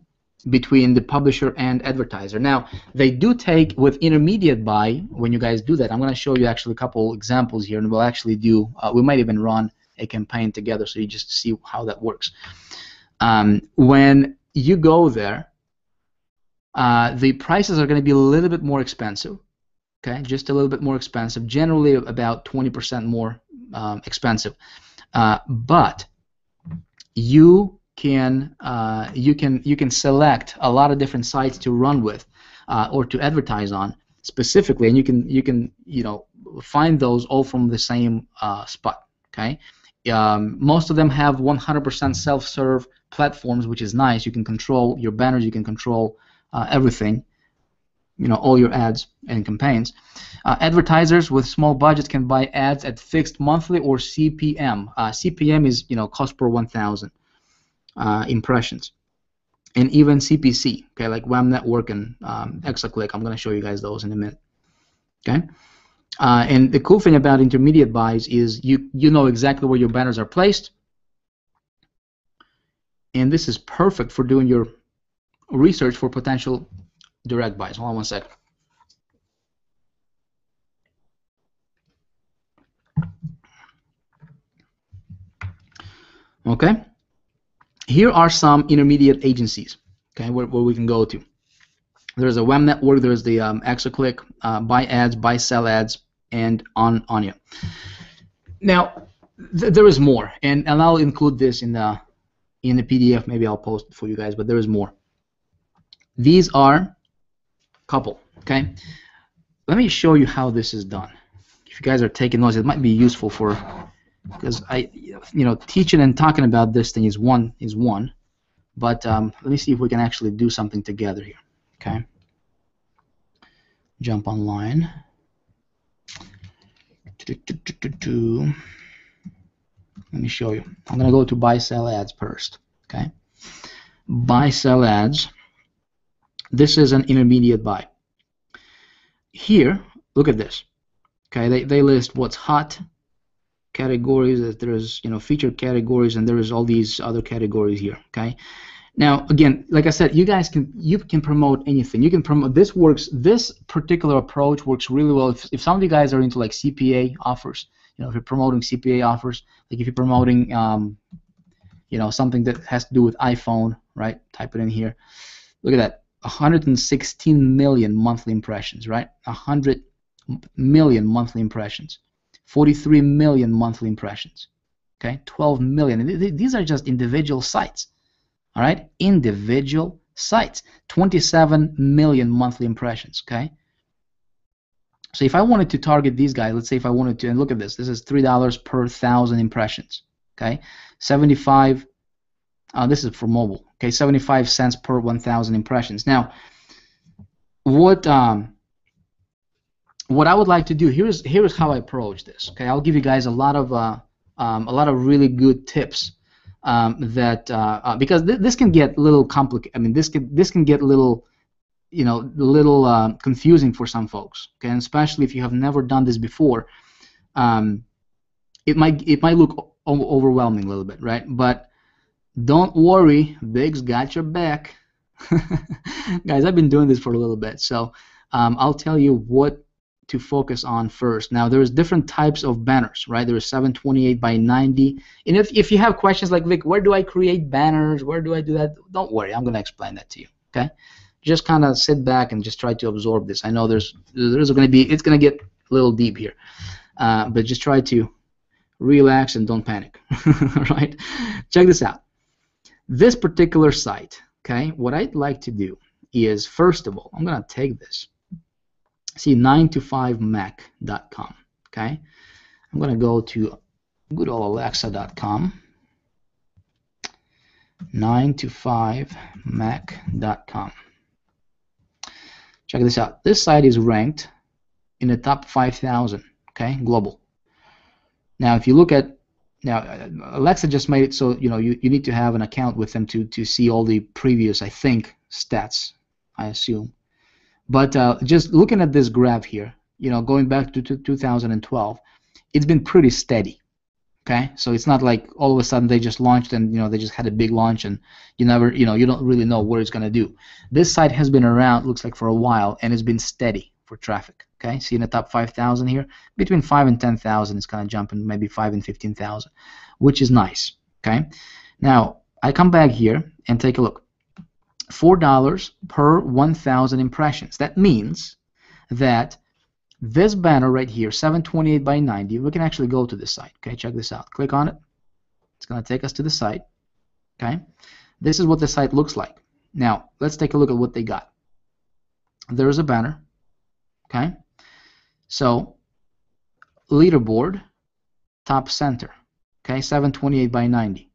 between the publisher and advertiser. Now, they do take, with intermediate buy, when you guys do that, I'm going to show you actually a couple examples here, and we'll actually do, we might even run a campaign together so you just see how that works. When you go there, the prices are going to be a little bit more expensive. Okay, just a little bit more expensive, generally about 20% more expensive, but you can select a lot of different sites to run with or to advertise on specifically, and you can find those all from the same spot. Okay, Most of them have 100% self-serve platforms, which is nice. You can control your banners, you can control everything, all your ads and campaigns. Advertisers with small budgets can buy ads at fixed monthly or CPM. CPM is cost per 1,000 impressions, and even CPC. Okay, like WAM Network and Exaclick. I'm going to show you guys those in a minute. Okay. And the cool thing about intermediate buys is you know exactly where your banners are placed, and this is perfect for doing your research for potential direct buys. Hold on one second. Okay, here are some intermediate agencies, okay, where we can go to. There's a WAM Network, there's the Exaclick, Buy Ads, Buy Sell Ads, and Anya. Now, there is more, and I'll include this in the PDF. Maybe I'll post it for you guys, but there is more. These are a couple. Okay, let me show you how this is done. If you guys are taking notes, it might be useful because teaching and talking about this thing is one, but let me see if we can actually do something together here. Okay, jump online. Let me show you. I'm going to go to Buy Sell Ads first. Okay, Buy Sell Ads. This is an intermediate buy. Here, look at this. Okay, they list what's hot categories. There's featured categories, and there is all these other categories here. Okay. Now, again, like I said, you can promote anything. You can promote. This works. This particular approach works really well if some of you guys are into like CPA offers. If you're promoting CPA offers, like if you're promoting, something that has to do with iPhone, right? Type it in here. Look at that, 116 million monthly impressions, right? 100 million monthly impressions, 43 million monthly impressions. Okay, 12 million. These are just individual sites. All right, individual sites, 27 million monthly impressions. Okay, so if I wanted to target these guys, let's say if I wanted to, and look at this, this is $3 per 1,000 impressions. Okay, 75. This is for mobile. Okay, 75 cents per 1,000 impressions. Now, what I would like to do here's how I approach this. Okay, I'll give you guys a lot of really good tips. Because this can get a little complicated. I mean, this can get a little, confusing for some folks. Okay, and especially if you have never done this before, it might look overwhelming a little bit, right? But don't worry, Big's got your back. Guys, I've been doing this for a little bit, so I'll tell you what to focus on first. Now, there's different types of banners, right? There's 728 by 90. And if you have questions like, Vic, where do I create banners? Where do I do that? Don't worry, I'm going to explain that to you. Okay? Just kind of sit back and just try to absorb this. I know it's going to get a little deep here, but just try to relax and don't panic. Right? Check this out. This particular site, okay, what I'd like to do is, first of all, I'm going to take this. See, 9to5mac.com. Okay, I'm going to go to goodolalexa.com. 9to5mac.com. Check this out. This site is ranked in the top 5,000. Okay, global. Now, if you look at Alexa just made it so you need to have an account with them to see all the previous, I think, stats. I assume. But just looking at this graph here, going back to 2012, it's been pretty steady. Okay, so it's not like all of a sudden they just launched and they just had a big launch and you don't really know what it's going to do. This site has been around, looks like, for a while, and it's been steady for traffic. Okay, see in the top 5,000 here, between 5 and 10,000, it's kind of jumping, maybe 5 and 15,000, which is nice. Okay, now I come back here and take a look. $4 per 1,000 impressions. That means that this banner right here, 728 by 90, we can actually go to this site. Okay, check this out. Click on it. It's going to take us to the site. Okay, this is what the site looks like. Now, let's take a look at what they got. There's a banner. Okay, so leaderboard, top center. Okay, 728 by 90.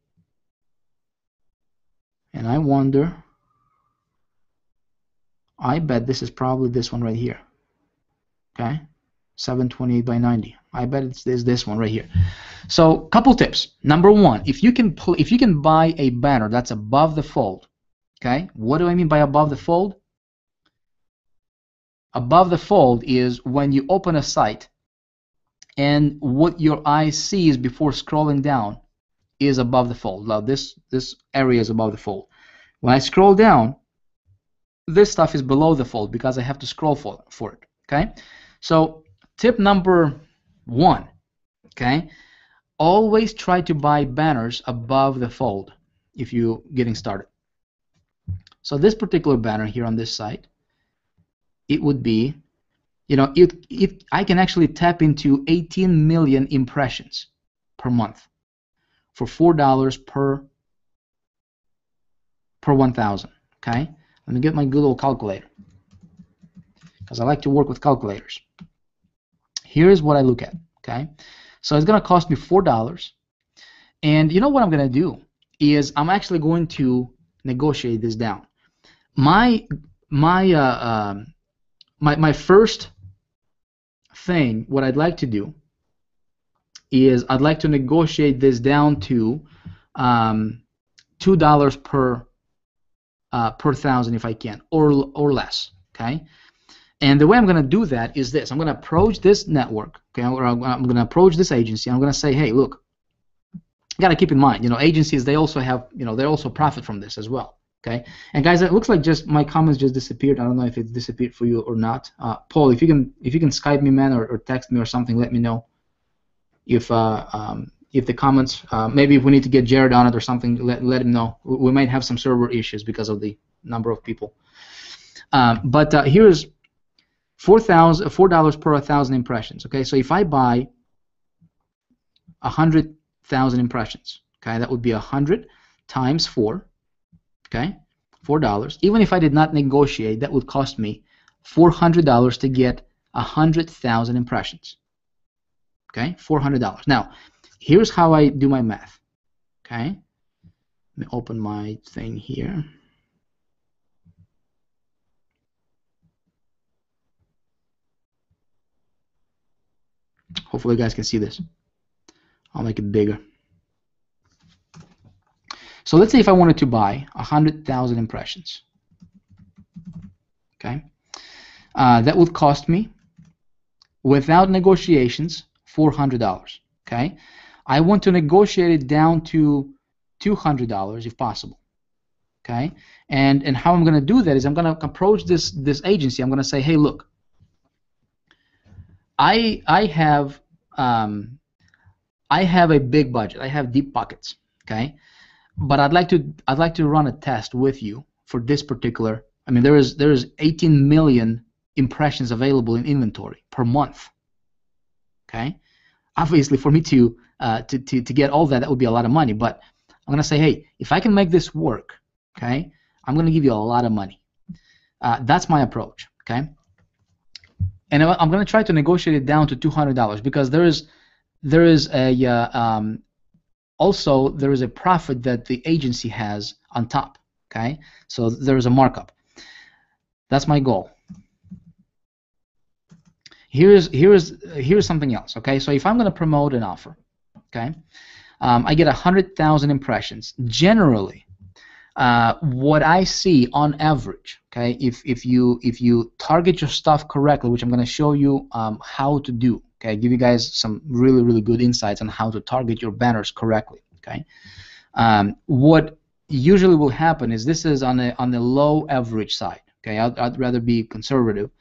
And I wonder, I bet this is probably this one right here. Okay, 728 by 90. I bet it's this one right here. So, couple tips. Number one, if you can buy a banner that's above the fold. Okay, what do I mean by above the fold? Above the fold is when you open a site and what your eye sees before scrolling down is above the fold. Now this area is above the fold. When I scroll down, this stuff is below the fold because I have to scroll for it. Okay, so tip number one. Okay, always try to buy banners above the fold if you're getting started. So this particular banner here on this site, it would be, you know, I can actually tap into 18 million impressions per month for $4 per 1,000. Okay, let me get my good old calculator because I like to work with calculators. Here's what I look at. Okay, so it's gonna cost me $4, and you know what I'm gonna do is I'm actually going to negotiate this down. My first thing, what I'd like to do is I'd like to negotiate this down to $2 per 1,000 if I can, or less. Okay, and the way I'm going to do that is this: I'm going to approach this network, okay, or I'm going to approach this agency. I'm going to say, hey, look, you got to keep in mind, you know, agencies, they also have, you know, they also profit from this as well. Okay, and guys, it looks like just my comments just disappeared. I don't know if it disappeared for you or not. Paul, if you can Skype me, man, or text me or something, let me know if the comments, maybe if we need to get Jared on it or something, let him know. We might have some server issues because of the number of people. But here's $4 per 1,000 impressions. Okay, so if I buy 100,000 impressions, okay, that would be 100 times 4. Okay, $4. Even if I did not negotiate, that would cost me $400 to get 100,000 impressions. Okay, $400. Now, here's how I do my math. Okay, let me open my thing here. Hopefully, you guys can see this. I'll make it bigger. So let's say if I wanted to buy 100,000 impressions, okay, that would cost me, without negotiations, $400. Okay, I want to negotiate it down to $200 if possible. Okay, and how I'm going to do that is I'm going to approach this agency. I'm going to say, hey, look, I have a big budget. I have deep pockets. Okay. But I'd like to run a test with you for this particular. I mean, there is 18 million impressions available in inventory per month. Okay, obviously for me to get all that would be a lot of money. But I'm gonna say, hey, if I can make this work, okay, I'm gonna give you a lot of money. That's my approach. Okay, and I'm gonna try to negotiate it down to $200 because there is a also, there is a profit that the agency has on top. Okay, so there is a markup. That's my goal. Here's something else. Okay, so if I'm going to promote an offer, okay, I get 100,000 impressions. Generally, what I see on average, okay, if you target your stuff correctly, which I'm going to show you how to do. Okay, give you guys some really good insights on how to target your banners correctly. Okay, what usually will happen is this is on the low average side. Okay, I'd rather be conservative.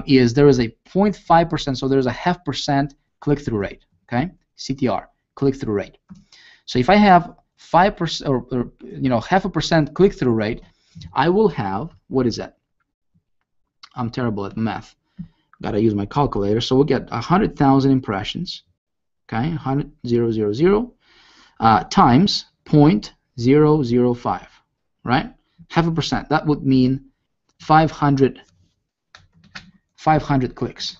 Is there is a 0.5%, so there's a 0.5% click-through rate. Okay, CTR, click-through rate. So if I have 5% or 0.5% click-through rate, I will have, what is that? I'm terrible at math. Gotta use my calculator. So we'll get 100,000 impressions. Okay, 100,000 times 0.005, right? 0.5%. That would mean 500 clicks.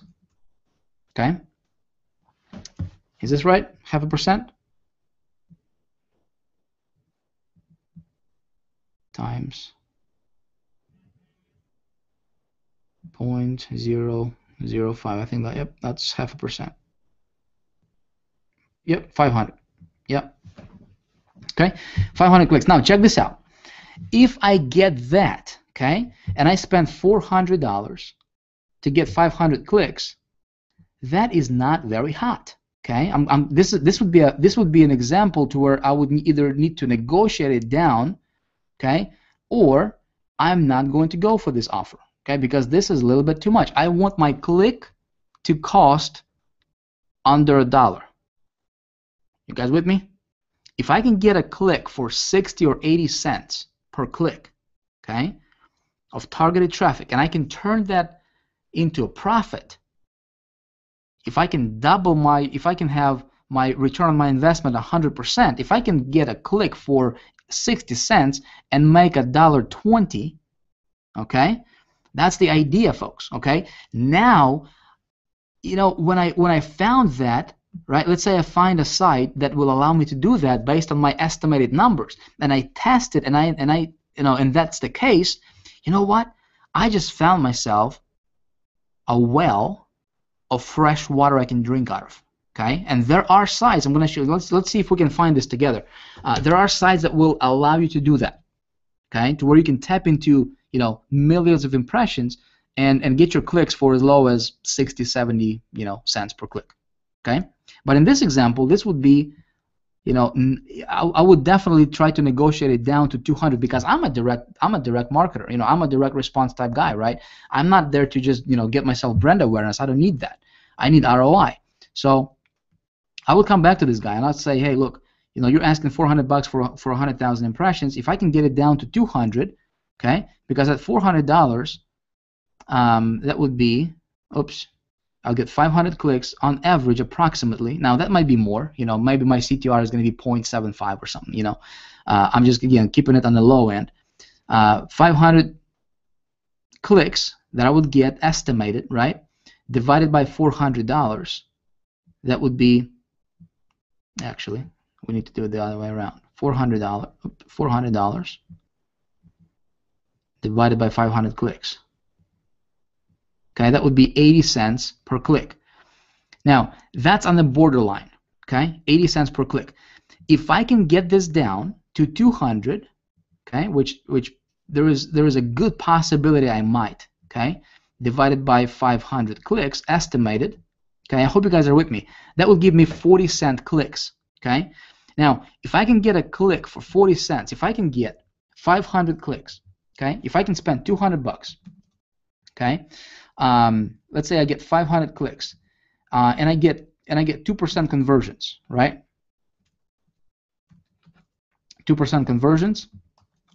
Okay, is this right? 0.5%? times 0.005. I think that, yep, that's 0.5%. Yep, 500. Yep. Okay, 500 clicks. Now check this out. If I get that, okay, and I spend $400 to get 500 clicks, that is not very hot. Okay, this would be an example to where I would either need to negotiate it down, okay, or I'm not going to go for this offer, okay, because this is a little bit too much. I want my click to cost under $1. You guys with me? If I can get a click for 60 or 80 cents per click, okay, of targeted traffic, and I can turn that into a profit, if I can have my return on my investment 100%, if I can get a click for 60 cents and make $1.20, okay, that's the idea, folks. Okay, now, you know, when I found that, right, let's say I find a site that will allow me to do that based on my estimated numbers, and I test it, and that's the case. You know what? I just found myself a well of fresh water I can drink out of. Okay, and there are sites. I'm going to show you. Let's see if we can find this together. There are sites that will allow you to do that. Okay, to where you can tap into, you know, millions of impressions and get your clicks for as low as 60, 70, you know, cents per click. Okay, but in this example, this would be, you know, I would definitely try to negotiate it down to 200 because I'm a direct marketer. You know, I'm a direct response type guy, right? I'm not there to just, you know, get myself brand awareness. I don't need that. I need ROI. So I would come back to this guy and I'd say, hey, look, you know, you're asking $400 for 100,000 impressions. If I can get it down to 200, okay, because at $400, that would be, oops, I'll get 500 clicks on average, approximately. Now that might be more, you know, maybe my CTR is going to be 0.75 or something, you know. I'm just, again, keeping it on the low end. 500 clicks that I would get estimated, right, divided by $400, that would be, actually, we need to do it the other way around. $400 divided by 500 clicks. Okay, that would be 80 cents per click. Now, that's on the borderline, okay? 80 cents per click. If I can get this down to 200, okay, which there is a good possibility I might, okay, divided by 500 clicks, estimated, okay, I hope you guys are with me. That will give me 40-cent clicks, okay? Now, if I can get a click for 40 cents, if I can get 500 clicks, okay, if I can spend $200, okay, let's say I get 500 clicks, and I get 2% conversions, right? 2% conversions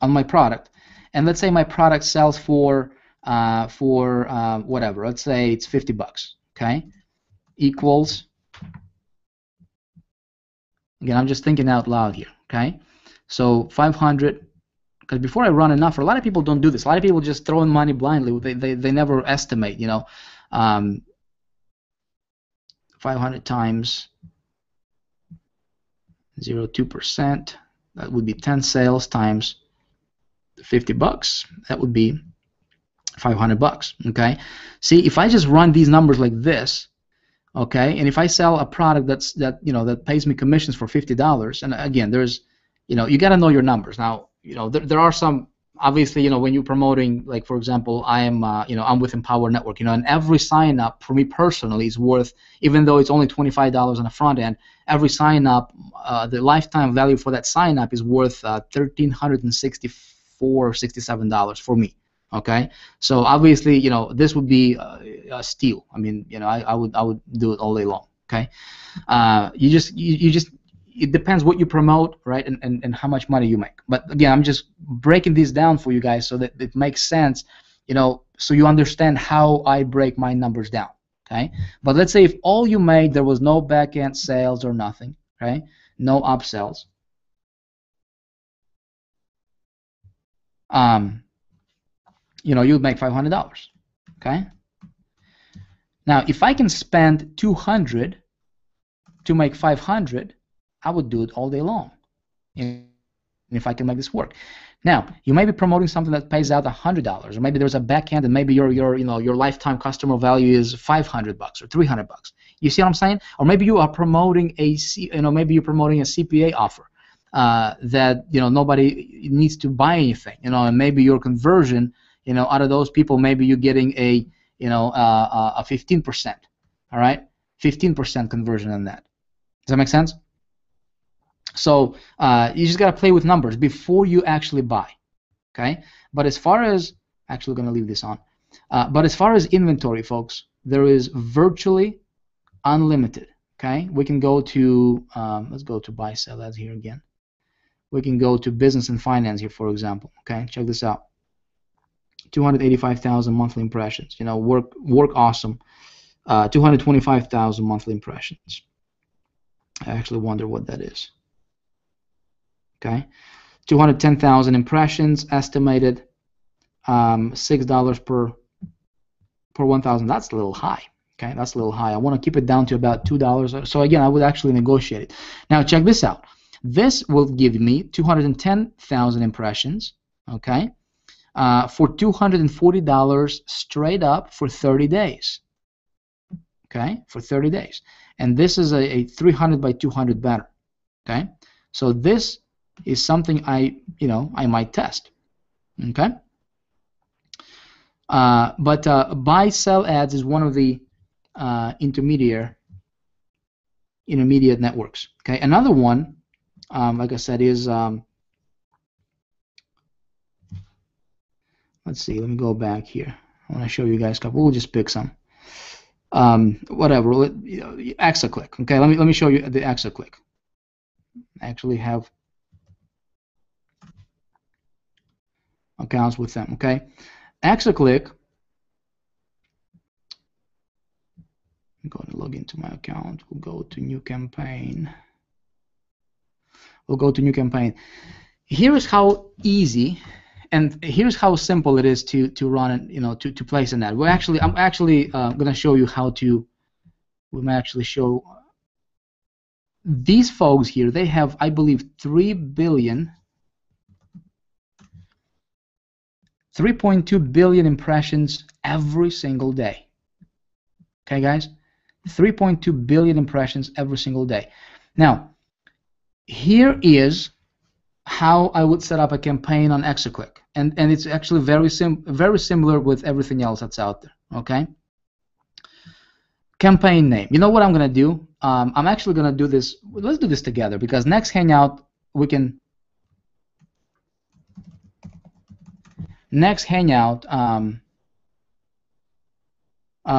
on my product, and let's say my product sells for whatever. Let's say it's $50, okay? Equals. Again, I'm just thinking out loud here, okay? So 500. Because before I run an offer, a lot of people don't do this. A lot of people just throw in money blindly. They never estimate, you know. 500 times 0.2%, that would be 10 sales times $50. That would be $500. Okay. See, if I just run these numbers like this, okay, and if I sell a product that pays me commissions for $50, and again, there's, you know, you got to know your numbers. Now, you know, there are some, obviously, you know, when you're promoting, like, for example, I am, you know, I'm with Empower Network, you know, and every sign up for me personally is worth, even though it's only $25 on the front end, every sign up, the lifetime value for that sign up is worth $1,364 or $67 for me. Okay, so obviously, you know, this would be a steal. I mean, you know, I would do it all day long. Okay, you just it depends what you promote, right, and how much money you make. But again, I'm just breaking these down for you guys so that it makes sense, you know, so you understand how I break my numbers down. Okay, but let's say if all you made, there was no back-end sales or nothing, okay, no upsells. You know, you'd make $500. Okay. Now, if I can spend 200 to make 500, I would do it all day long, and if I can make this work. Now, you may be promoting something that pays out $100, or maybe there's a backhand, and maybe your lifetime customer value is $500 or $300. You see what I'm saying? Or maybe you are promoting maybe you're promoting a CPA offer that nobody needs to buy anything. And maybe your conversion, out of those people, maybe you're getting a 15%. All right, 15% conversion on that. Does that make sense? So you just got to play with numbers before you actually buy, okay? But as far as, actually going to leave this on, but as far as inventory, folks, there is virtually unlimited, okay? We can go to, let's go to buy, sell ads here again. We can go to business and finance here, for example, okay? Check this out. 285,000 monthly impressions, work awesome. 225,000 monthly impressions. I actually wonder what that is. Okay, 210,000 impressions estimated, $6 per 1,000. That's a little high. Okay, that's a little high. I want to keep it down to about $2. So again, I would actually negotiate it. Now check this out. This will give me 210,000 impressions. Okay, for $240 straight up for 30 days. Okay, for 30 days, and this is a 300 by 200 banner. Okay, so this is something I might test. Okay, but buy sell ads is one of the intermediate networks. Okay, another one, like I said, is let's see. Let me go back here. I want to show you guys a couple. We'll just pick some. Whatever. Exaclick. Okay, let me show you the Exaclick. I actually have accounts with them. Okay, Exaclick. I'm going to log into my account. We'll go to new campaign. We'll go to new campaign. Here is how easy, and here's how simple it is to run it. To place an ad. I'm actually going to show you how to. We may actually show these folks here. They have, I believe, 3.2 billion impressions every single day. Okay, guys, 3.2 billion impressions every single day. Now, here is how I would set up a campaign on Exaclick, and it's actually very similar with everything else that's out there. Okay. Campaign name. You know what I'm gonna do? I'm actually gonna do this. Let's do this together, because next Hangout we can. Next Hangout,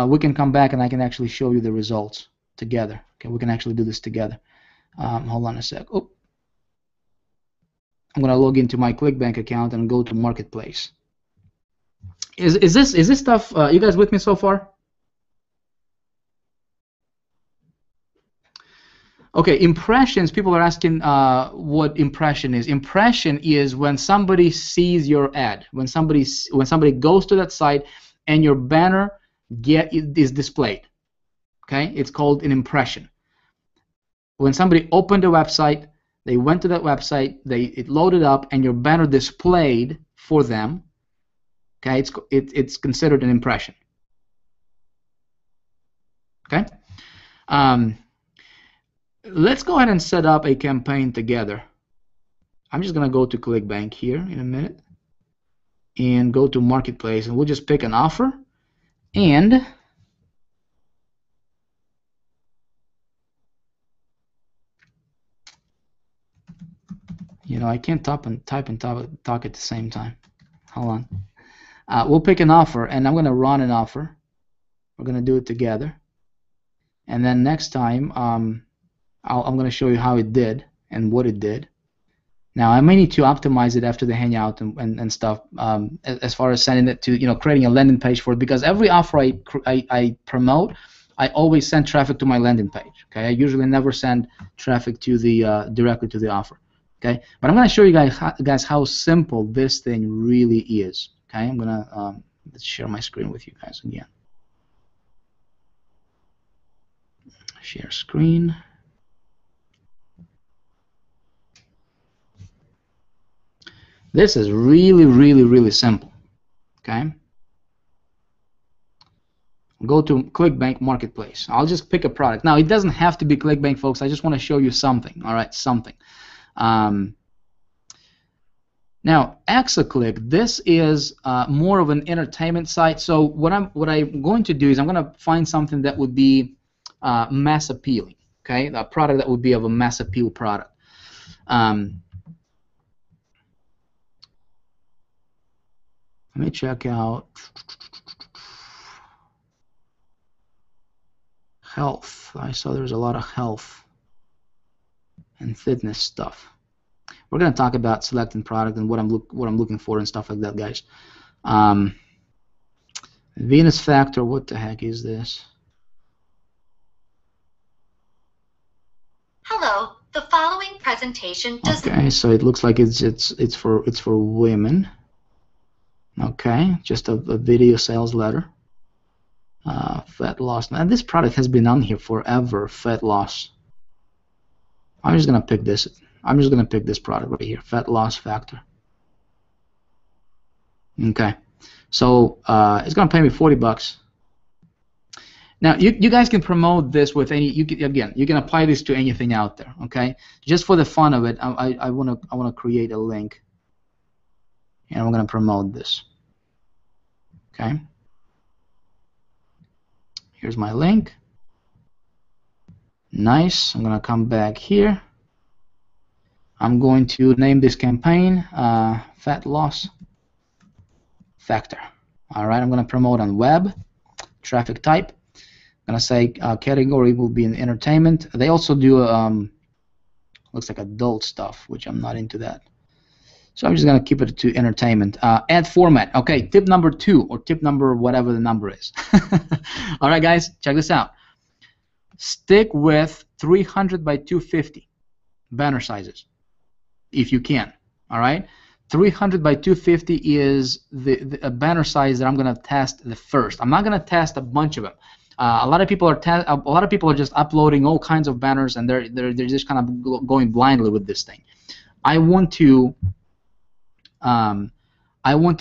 we can come back and I can actually show you the results together. Okay, we can actually do this together. Hold on a sec. Oh. I'm gonna log into my ClickBank account and go to Marketplace. Is this stuff? You guys with me so far? Okay, impressions. People are asking what impression is. Impression is when somebody sees your ad, when somebody goes to that site and your banner is displayed. Okay, it's called an impression. When somebody opened the website, they went to that website, it loaded up, and your banner displayed for them. Okay, it's considered an impression. Okay. Let's go ahead and set up a campaign together. I'm just gonna go to ClickBank here in a minute and go to Marketplace, and we'll just pick an offer, and I can't type and talk at the same time. Hold on. We'll pick an offer, and I'm gonna run an offer. We're gonna do it together, and then next time I'm going to show you how it did and what it did. Now, I may need to optimize it after the Hangout and stuff, as far as sending it to, creating a landing page for it, because every offer I promote, I always send traffic to my landing page. Okay, I usually never send traffic to the directly to the offer. Okay, but I'm going to show you guys how simple this thing really is. Okay, I'm going to let's share my screen with you guys again. Share screen. This is really, really, really simple. Okay. Go to ClickBank Marketplace. I'll just pick a product. Now, it doesn't have to be ClickBank, folks. I just want to show you something. All right, something. Now, Exaclick, this is more of an entertainment site. So what I'm going to do is I'm going to find something that would be mass appealing. Okay, a product that would be of a mass appeal product. Let me check out health. I saw there's a lot of health and fitness stuff. We're going to talk about selecting product and what I'm looking for and stuff like that, guys. Venus Factor. What the heck is this? Hello. The following presentation does. Okay, so it looks like it's for women. Okay, just a video sales letter. Fat loss. Now this product has been on here forever. Fat loss. I'm just gonna pick this. I'm just gonna pick this product right here. Fat loss factor. Okay, so it's gonna pay me $40. Now you guys can promote this with any. You can apply this to anything out there. Okay, just for the fun of it, I wanna create a link, and I'm gonna promote this. Okay. Here's my link. Nice. I'm going to come back here. I'm going to name this campaign Fat Loss Factor. All right. I'm going to promote on web, traffic type. I'm going to say category will be in entertainment. They also do looks like adult stuff, which I'm not into that. So I'm just going to keep it to entertainment. Ad format. Okay, tip number 2 or tip number whatever the number is. All right, guys, check this out. Stick with 300 by 250 banner sizes if you can. All right, 300 by 250 is the banner size that I'm going to test the first. I'm not going to test a bunch of them. A lot of people are just uploading all kinds of banners and they're just kind of going blindly with this thing. I want to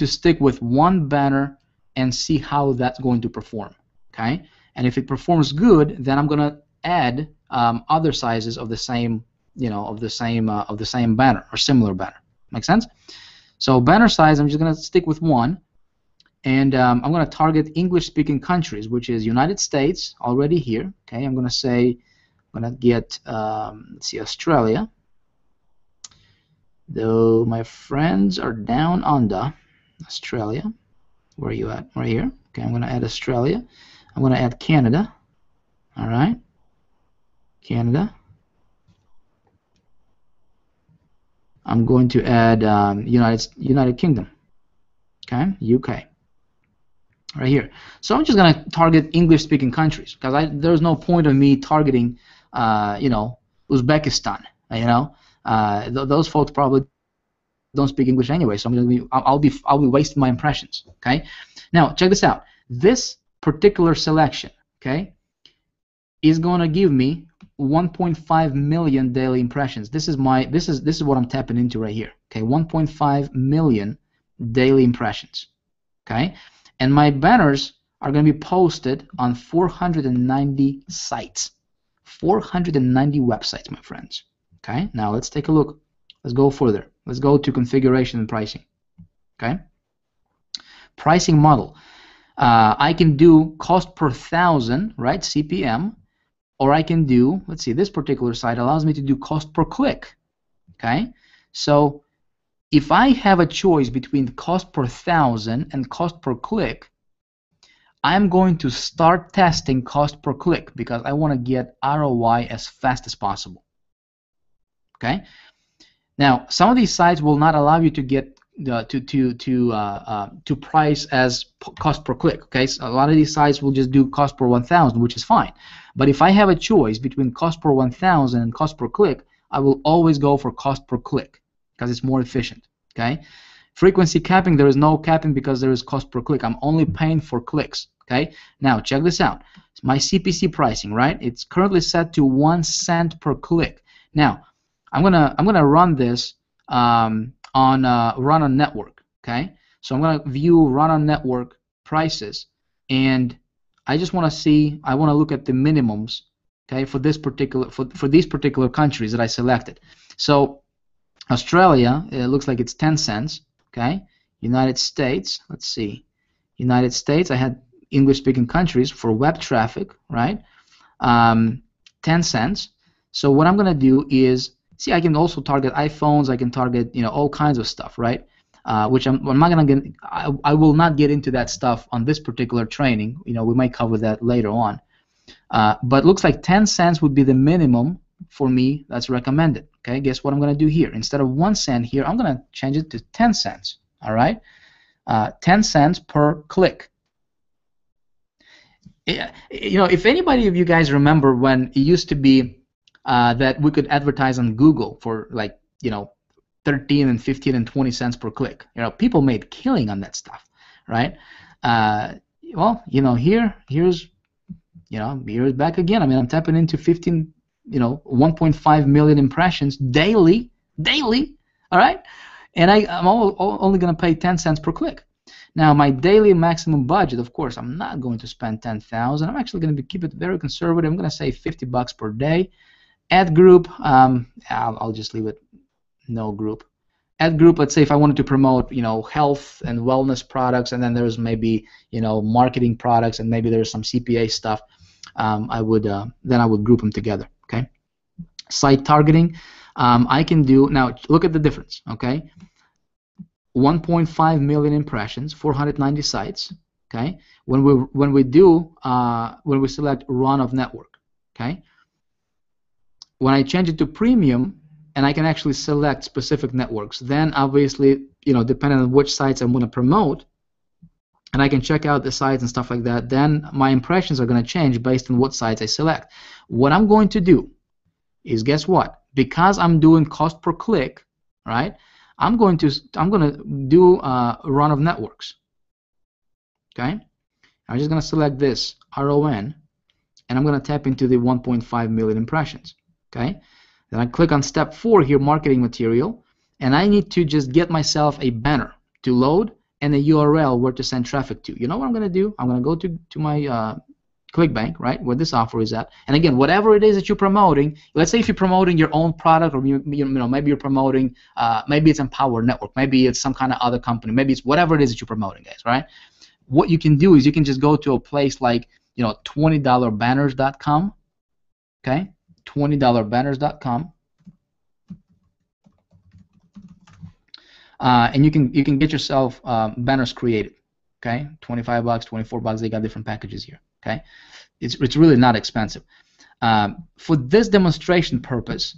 stick with one banner and see how that's going to perform. Okay, and if it performs good, then I'm gonna add other sizes of the same, of the same banner or similar banner. Make sense? So banner size, I'm just gonna stick with one, and I'm gonna target English-speaking countries, which is United States already here. Okay, I'm gonna say I'm gonna get let's see, Australia. Though my friends are down under Australia. Where are you at? Right here. Okay, I'm going to add Australia. I'm going to add Canada. All right. Canada. I'm going to add United Kingdom. Okay, UK. Right here. So I'm just going to target English-speaking countries because there's no point of me targeting, Uzbekistan. Those folks probably don't speak English anyway, so I'll be wasting my impressions. Okay, now check this out. This particular selection, okay, is going to give me 1.5 million daily impressions. This is what I'm tapping into right here. Okay, 1.5 million daily impressions. Okay, and my banners are going to be posted on 490 sites, 490 websites, my friends. Okay, now let's take a look. Let's go further. Let's go to configuration and pricing. Okay, pricing model. I can do cost per thousand, right, CPM, or I can do, let's see, this particular site allows me to do cost per click. Okay, so if I have a choice between cost per thousand and cost per click, I'm going to start testing cost per click because I want to get ROI as fast as possible. Okay. Now, some of these sites will not allow you to get to price as cost per click. Okay, so a lot of these sites will just do cost per 1,000, which is fine. But if I have a choice between cost per 1,000 and cost per click, I will always go for cost per click because it's more efficient. Okay, frequency capping, there is no capping because there is cost per click. I'm only paying for clicks. Okay, now check this out. It's my CPC pricing, right? It's currently set to 1 cent per click. Now, I'm gonna run this on run on network. Okay, so I'm going to view run on network prices, and I just want to see. I want to look at the minimums. Okay, for this particular for these particular countries that I selected. So Australia, it looks like it's 10 cents. Okay, United States. Let's see. United States. I had English-speaking countries for web traffic, right? 10 cents. So what I'm going to do is, see, I can also target iPhones. I can target, all kinds of stuff, right? Which I'm not going to get. I will not get into that stuff on this particular training. We might cover that later on. But looks like 10 cents would be the minimum for me that's recommended. Okay, guess what I'm going to do here? Instead of 1 cent here, I'm going to change it to 10 cents. All right, 10 cents per click. If anybody of you guys remember when it used to be that we could advertise on Google for 13 and 15 and 20 cents per click. People made killing on that stuff, right? Here's back again. I mean, I'm tapping into 1.5 million impressions daily, all right? And I'm only going to pay 10 cents per click. Now, my daily maximum budget, of course, I'm not going to spend 10,000. I'm actually going to keep it very conservative. I'm going to say $50 per day. Ad group, I'll just leave it no group. Ad group, let's say if I wanted to promote, health and wellness products, and then there's maybe, marketing products, and maybe there's some CPA stuff. I would group them together. Okay. Site targeting, I can do now. Look at the difference. Okay. 1.5 million impressions, 490 sites. Okay. When we select run of network. Okay. When I change it to premium, and I can actually select specific networks, then obviously, depending on which sites I'm going to promote, and I can check out the sites and stuff like that, then my impressions are going to change based on what sites I select. What I'm going to do is, guess what? Because I'm doing cost per click, right? I'm going to do run of networks. Okay? I'm just going to select this RON, and I'm going to tap into the 1.5 million impressions. Okay? Then I click on step 4 here, marketing material, and I need to just get myself a banner to load and a URL where to send traffic to. You know what I'm going to do? I'm going to go to my ClickBank, right, where this offer is at. And again, whatever it is that you're promoting, let's say if you're promoting your own product, or maybe you're promoting, maybe it's Empower Network, maybe it's some kind of other company, maybe it's whatever it is that you're promoting, guys, right? What you can do is you can just go to a place like, $20banners.com, okay? $20banners.com, and you can get yourself banners created. Okay, $25, $24. They got different packages here. Okay, it's really not expensive. For this demonstration purpose,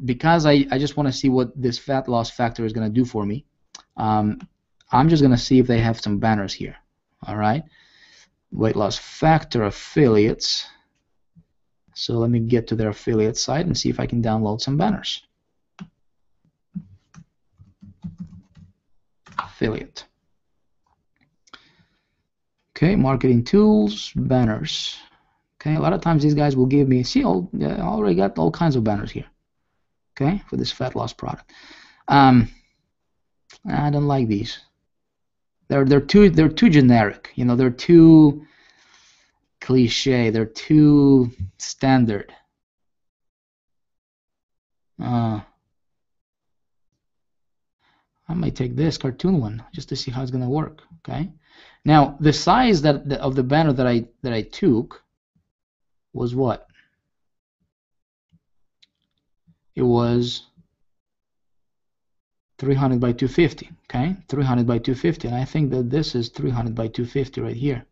because I just want to see what this fat loss factor is going to do for me, I'm just going to see if they have some banners here. All right, weight loss factor affiliates. So let me get to their affiliate site and see if I can download some banners. Affiliate. Okay, marketing tools, banners. Okay, a lot of times these guys will give me, see, I already got all kinds of banners here. Okay, for this fat loss product. I don't like these. They're too generic. They're too cliche. They're too standard. I might take this cartoon one just to see how it's gonna work. Okay. Now the size of the banner that I took was what? It was 300 by 250. Okay, 300 by 250, and I think that this is 300 by 250 right here.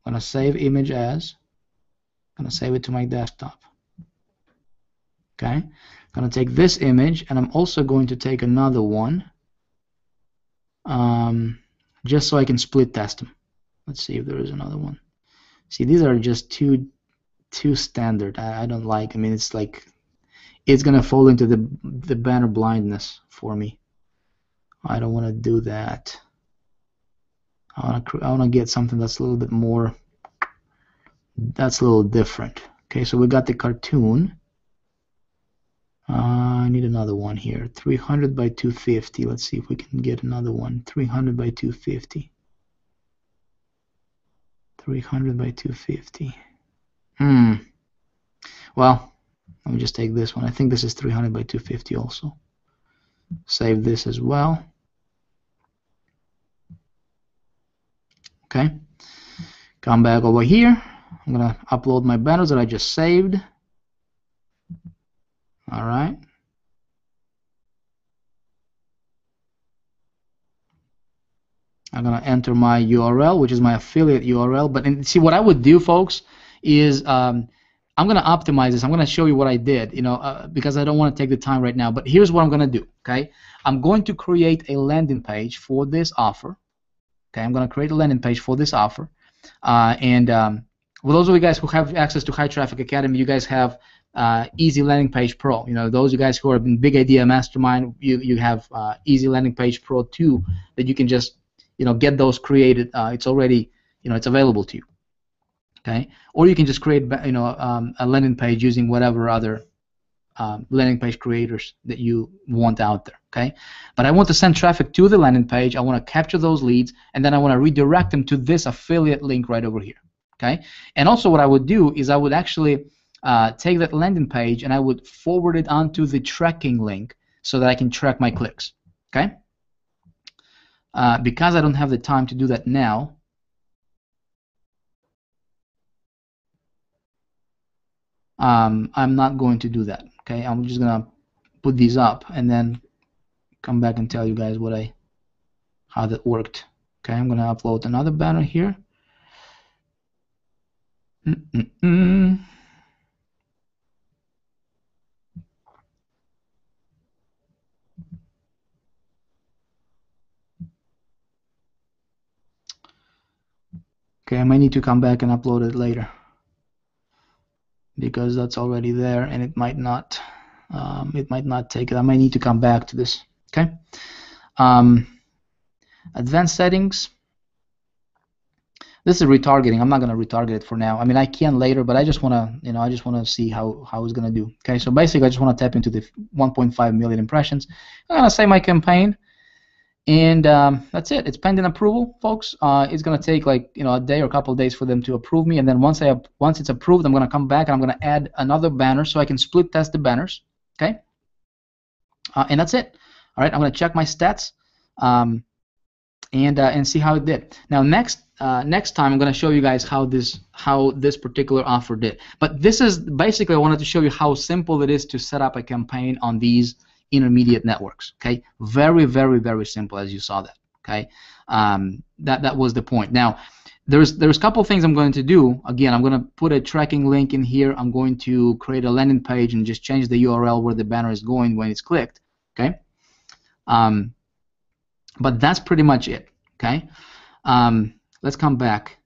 I'm gonna save image as. I'm gonna save it to my desktop. Okay, I'm gonna take this image, and I'm also going to take another one, just so I can split test them. Let's see if there is another one. See, these are just too standard. I don't like. I mean, it's like it's gonna fall into the banner blindness for me. I don't want to do that. I want to get something that's a little bit more. That's a little different. Okay, so we got the cartoon. I need another one here. 300 by 250. Let's see if we can get another one. 300 by 250. 300 by 250. Well, let me just take this one. I think this is 300 by 250 also. Save this as well. Okay. Come back over here. I'm going to upload my banners that I just saved. All right. I'm going to enter my URL, which is my affiliate URL. But see, what I would do, folks, is I'm going to optimize this. I'm going to show you what I did, because I don't want to take the time right now. But here's what I'm going to do, okay? I'm going to create a landing page for this offer. Okay, I'm going to create a landing page for this offer. For those of you guys who have access to High Traffic Academy, you guys have Easy Landing Page Pro. Those of you guys who are in Big Idea Mastermind, you have Easy Landing Page Pro 2 that you can just get those created. It's already it's available to you. Okay, or you can just create a landing page using whatever other landing page creators that you want out there. Okay, but I want to send traffic to the landing page. I want to capture those leads, and then I want to redirect them to this affiliate link right over here. Okay, and also what I would do is I would actually take that landing page and I would forward it onto the tracking link so that I can track my clicks. Okay, because I don't have the time to do that now, I'm not going to do that. Okay, I'm just gonna put these up and then come back and tell you guys how that worked. Okay, I'm gonna upload another banner here. Okay, I might need to come back and upload it later because that's already there and it might not take it. I might need to come back to this. Okay, advanced settings. This is retargeting. I'm not going to retarget it for now. I mean, I can later, but I just want to, see how it's going to do. Okay, so basically, I just want to tap into the 1.5 million impressions. I'm going to save my campaign, and that's it. It's pending approval, folks. It's going to take like a day or a couple of days for them to approve me, and then once it's approved, I'm going to come back and I'm going to add another banner so I can split test the banners. Okay, and that's it. All right, I'm going to check my stats, and see how it did. Now next time I'm going to show you guys how this particular offer did. But this is basically, I wanted to show you how simple it is to set up a campaign on these intermediate networks. Okay, very, very, very simple, as you saw that. Okay, that was the point. Now there's a couple things I'm going to do. Again, I'm going to put a tracking link in here. I'm going to create a landing page and just change the URL where the banner is going when it's clicked. Okay, but that's pretty much it. Okay. Let's come back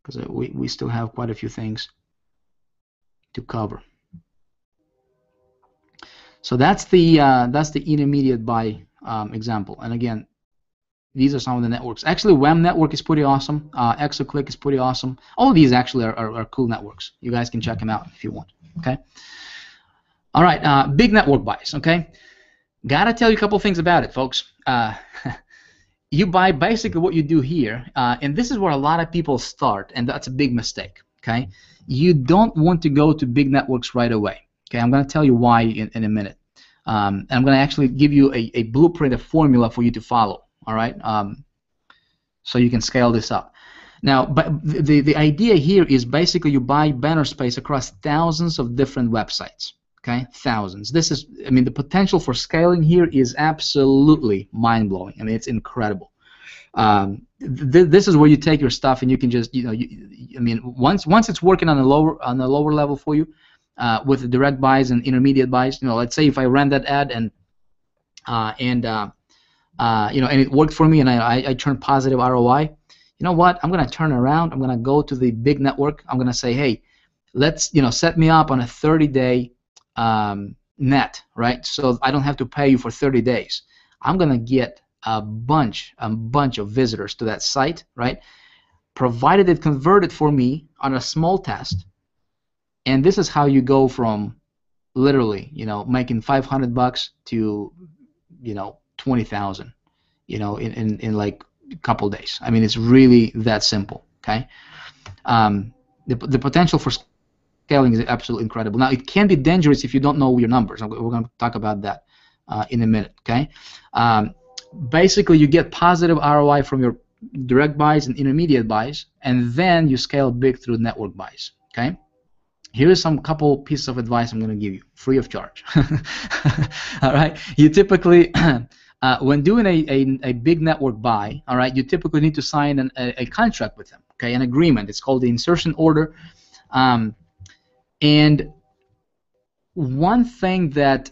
because we still have quite a few things to cover. So that's the intermediate buy example. And again, these are some of the networks. Actually, WEM network is pretty awesome. Exoclick is pretty awesome. All of these actually are cool networks. You guys can check them out if you want. Okay. All right. Big network buys. Okay. Gotta tell you a couple things about it, folks. You buy basically what you do here, and this is where a lot of people start, and that's a big mistake. Okay, you don't want to go to big networks right away. Okay, I'm going to tell you why in a minute, and I'm going to actually give you a blueprint, a formula for you to follow. All right, so you can scale this up. Now, but the idea here is basically you buy banner space across thousands of different websites. Okay, thousands. This is, I mean, the potential for scaling here is absolutely mind-blowing. I mean, it's incredible. This is where you take your stuff and you can just, I mean, once it's working on a lower level for you, with the direct buys and intermediate buys. Let's say if I ran that ad and it worked for me and I turned positive ROI. You know what? I'm gonna turn around. I'm gonna go to the big network. I'm gonna say, hey, let's set me up on a 30-day net, right? So I don't have to pay you for 30 days. I'm gonna get a bunch of visitors to that site, right? Provided it converted for me on a small test. And this is how you go from literally, making $500 to, 20,000, in like a couple days. I mean, it's really that simple. Okay. The potential for scaling is absolutely incredible. Now, it can be dangerous if you don't know your numbers. We're going to talk about that in a minute. Okay. Basically, you get positive ROI from your direct buys and intermediate buys, and then you scale big through network buys. Okay. Here's some couple pieces of advice I'm going to give you, free of charge. All right. You typically, when doing a big network buy, all right, you typically need to sign a contract with them. Okay, an agreement. It's called the insertion order. And one thing that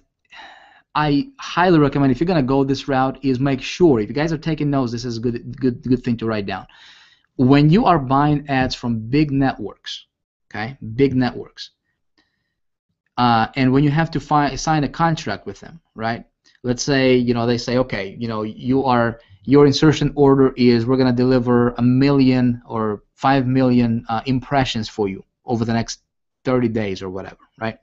I highly recommend, if you're going to go this route, is make sure, if you guys are taking notes, this is a good thing to write down. When you are buying ads from big networks, okay, big networks, and when you have to sign a contract with them, right? Let's say, they say, okay, your insertion order is we're going to deliver 1 million or 5 million impressions for you over the next 30 days or whatever, right?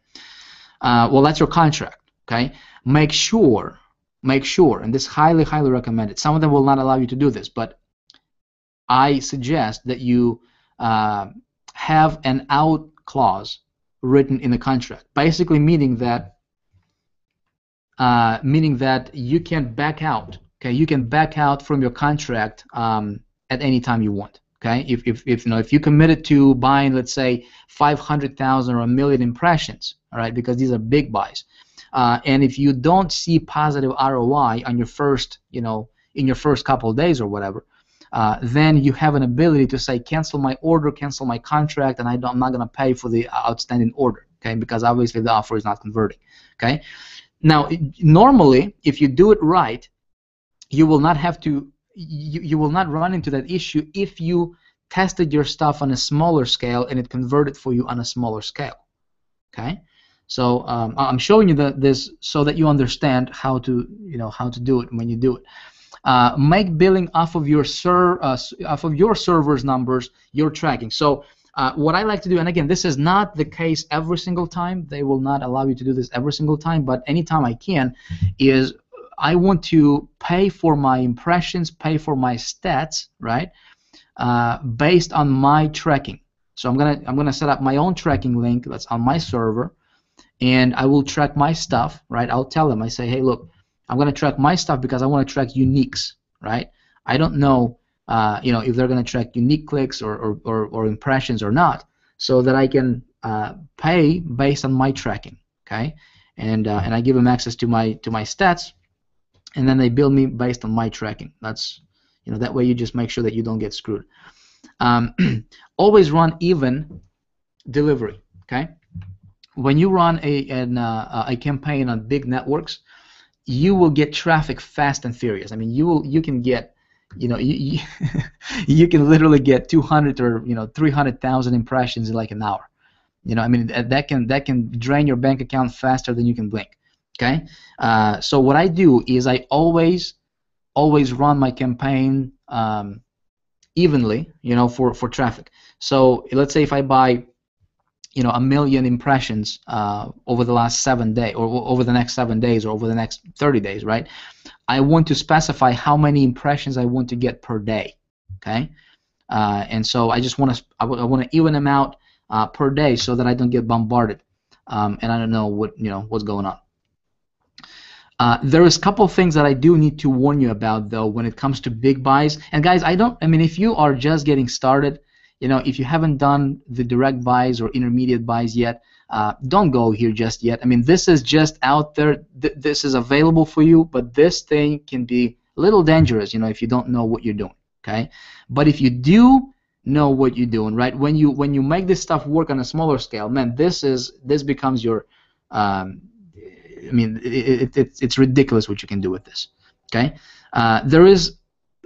Well, that's your contract, okay? Make sure, and this highly recommended. Some of them will not allow you to do this, but I suggest that you have an out clause written in the contract, basically meaning that you can back out. Okay, you can back out from your contract at any time you want. Okay, if you committed to buying, let's say, 500,000 or 1 million impressions, all right, because these are big buys, and if you don't see positive ROI on your first, in your first couple of days or whatever, then you have an ability to say, cancel my order, cancel my contract, and I'm not going to pay for the outstanding order. Okay, because obviously the offer is not converting. Okay, now normally, if you do it right, you will not have to. You will not run into that issue if you tested your stuff on a smaller scale and it converted for you on a smaller scale. Okay, so I'm showing you this so that you understand how to do it when you do it. Make billing off of your server's numbers you're tracking. So what I like to do, and again, this is not the case every single time. They will not allow you to do this every single time, but anytime I can, is I want to pay for my impressions, pay for my stats, right? Based on my tracking. So I'm gonna set up my own tracking link that's on my server, and I will track my stuff, right? I'll tell them, I say, hey, look, I'm gonna track my stuff because I want to track uniques, right? I don't know, if they're gonna track unique clicks or impressions or not, so that I can pay based on my tracking, okay? And I give them access to my stats. And then they bill me based on my tracking. That's, that way you just make sure that you don't get screwed. Always run even delivery. Okay. When you run a campaign on big networks, you will get traffic fast and furious. I mean, you can get, you can literally get 200 or 300,000 impressions in like an hour. I mean, that can drain your bank account faster than you can blink. Okay, so what I do is I always run my campaign evenly, for traffic. So let's say if I buy, 1 million impressions over the last 7 days, or over the next 7 days, or over the next 30 days, right? I want to specify how many impressions I want to get per day. Okay, and so I just want to even them out per day so that I don't get bombarded, and I don't know what's going on. There is a couple things that I do need to warn you about, though, when it comes to big buys. And guys, I mean, if you are just getting started, if you haven't done the direct buys or intermediate buys yet, don't go here just yet. I mean, this is just out there. This is available for you, but this thing can be a little dangerous, if you don't know what you're doing. Okay, but if you do know what you're doing, right? When you make this stuff work on a smaller scale, man, this becomes your I mean, it's ridiculous what you can do with this. Okay, there is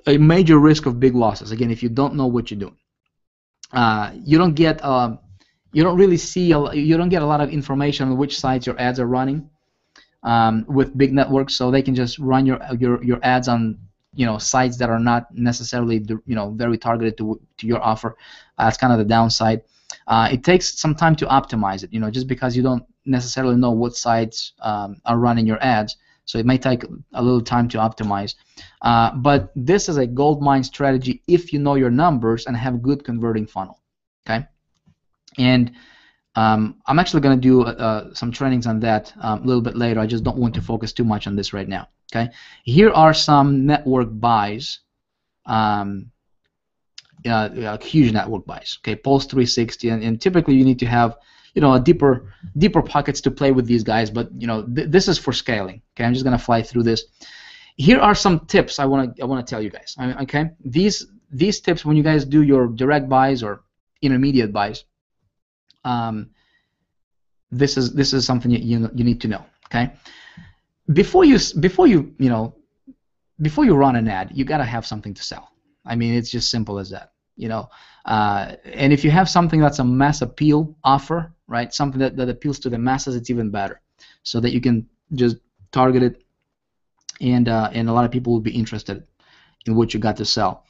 a major risk of big losses. Again, if you don't know what you're doing, you don't get you don't really see you don't get a lot of information on which sites your ads are running with big networks, so they can just run your ads on sites that are not necessarily very targeted to your offer. That's kind of the downside. It takes some time to optimize it. Just because you don't necessarily know what sites are running your ads, so it may take a little time to optimize. But this is a gold mine strategy if you know your numbers and have good converting funnel. Okay, and I'm actually going to do some trainings on that a little bit later. I just don't want to focus too much on this right now. Okay, here are some network buys. Huge network buys. Okay, Pulse 360, and typically you need to have a deeper pockets to play with these guys. But this is for scaling. Okay, I'm just going to fly through this. Here are some tips I want to tell you guys. Okay, these tips when you guys do your direct buys or intermediate buys. This is something you need to know. Okay, before you run an ad, you gotta have something to sell. I mean, it's just simple as that. And if you have something that's a mass appeal offer, right? Something that appeals to the masses, it's even better, so that you can just target it, and a lot of people will be interested in what you got to sell.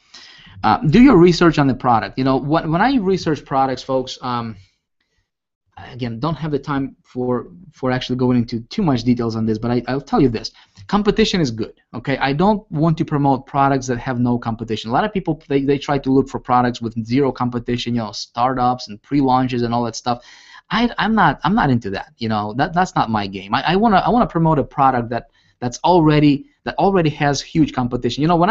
Do your research on the product. When I research products, folks. Again, don't have the time for actually going into too much details on this, but I'll tell you this: competition is good. Okay, I don't want to promote products that have no competition. A lot of people they try to look for products with zero competition, startups and pre-launches and all that stuff. I'm not into that. That's not my game. I want to promote a product that already has huge competition. When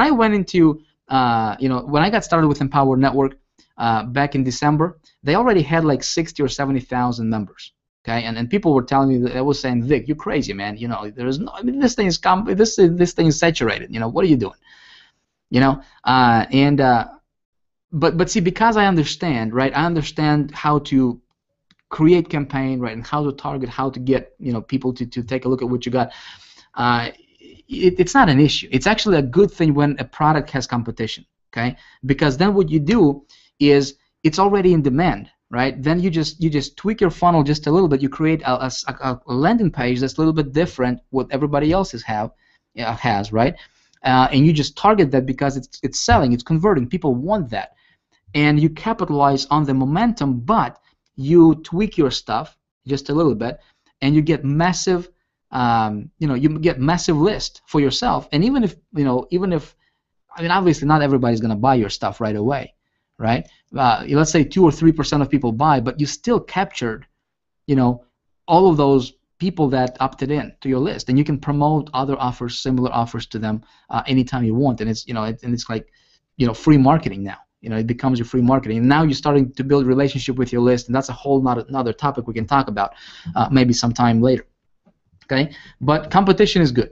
I went into when I got started with Empower Network back in December, they already had like 60 or 70,000 members. Okay, and people were telling me that, I was saying, Vic, you're crazy, man. There's no. I mean, this thing is this thing is saturated. What are you doing? But see, because I understand, right? I understand how to create campaign, right, and how to target, how to get people to take a look at what you got. It's not an issue. It's actually a good thing when a product has competition. Okay, because then what you do is it's already in demand, right? Then you just tweak your funnel just a little bit. You create a landing page that's a little bit different what everybody else has, right? And you just target that because it's selling, it's converting. People want that, and you capitalize on the momentum. But you tweak your stuff just a little bit, and you get massive, you get massive list for yourself. And even if I mean, obviously not everybody's going to buy your stuff right away, right? Let's say 2 or 3% of people buy, but you still captured, all of those people that opted in to your list, and you can promote other offers, similar offers to them anytime you want, and it's it's like free marketing now. It becomes your free marketing, and now you're starting to build relationship with your list, and that's a whole another topic we can talk about maybe sometime later. Okay, but competition is good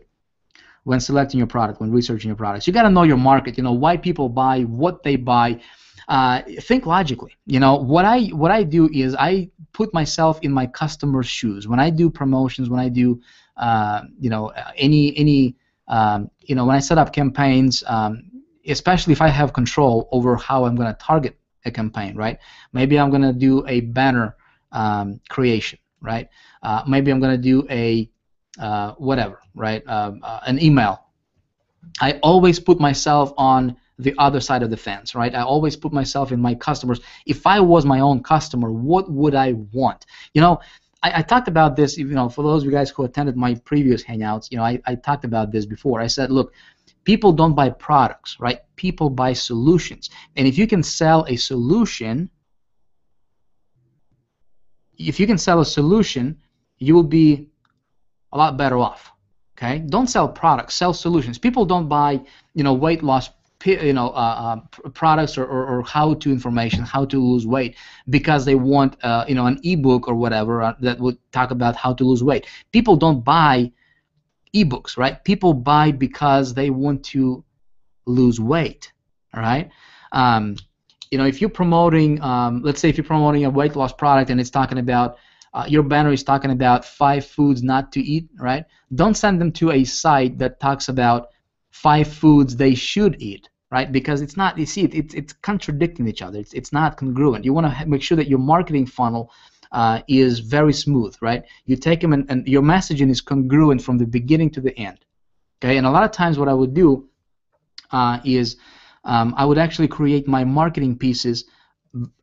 when selecting your product, when researching your products. You got to know your market, why people buy, what they buy. Think logically. What I do is I put myself in my customer's shoes. When I do promotions, when I do when I set up campaigns, especially if I have control over how I'm going to target a campaign, right? Maybe I'm going to do a banner creation, right? Maybe I'm going to do a whatever, right? An email. I always put myself on the other side of the fence, right? I always put myself in my customers. If I was my own customer, what would I want? I talked about this, for those of you guys who attended my previous Hangouts, I talked about this before. I said, look, people don't buy products, right? People buy solutions. And if you can sell a solution, you will be a lot better off. Okay? Don't sell products, sell solutions. People don't buy, weight loss products or how-to information, how to lose weight, because they want an ebook or whatever that would talk about how to lose weight. People don't buy ebooks, right? People buy because they want to lose weight. All right. If you're promoting, let's say if you're promoting a weight loss product and it's talking about your banner is talking about 5 foods not to eat, right? Don't send them to a site that talks about 5 foods they should eat, right? Because it's not, it's contradicting each other. It's not congruent. You want to make sure that your marketing funnel is very smooth, right? You take them and your messaging is congruent from the beginning to the end. Okay, and a lot of times what I would do is I would actually create my marketing pieces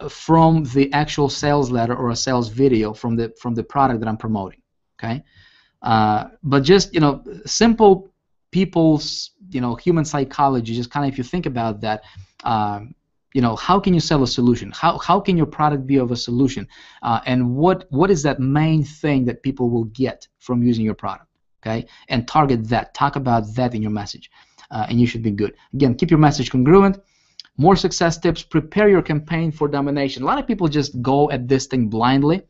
from the actual sales letter or a sales video from the product that I'm promoting. Okay, but just simple people's human psychology. Just kind of, if you think about that, how can you sell a solution? How can your product be of a solution? And what is that main thing that people will get from using your product? Okay, and target that. Talk about that in your message, and you should be good. Again, keep your message congruent. More success tips. Prepare your campaign for domination. A lot of people just go at this thing blindly.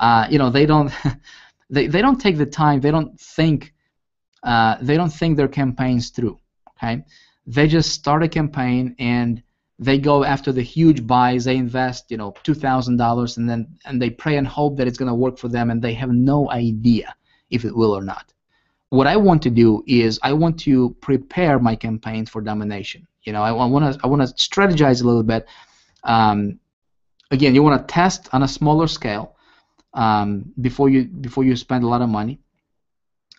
They don't they don't take the time. They don't think their campaigns through. Okay, they just start a campaign and they go after the huge buys. They invest $2,000 and they pray and hope that it's going to work for them, and they have no idea if it will or not. What I want to do is I want to prepare my campaigns for domination. I want to strategize a little bit. Again, you want to test on a smaller scale before you spend a lot of money,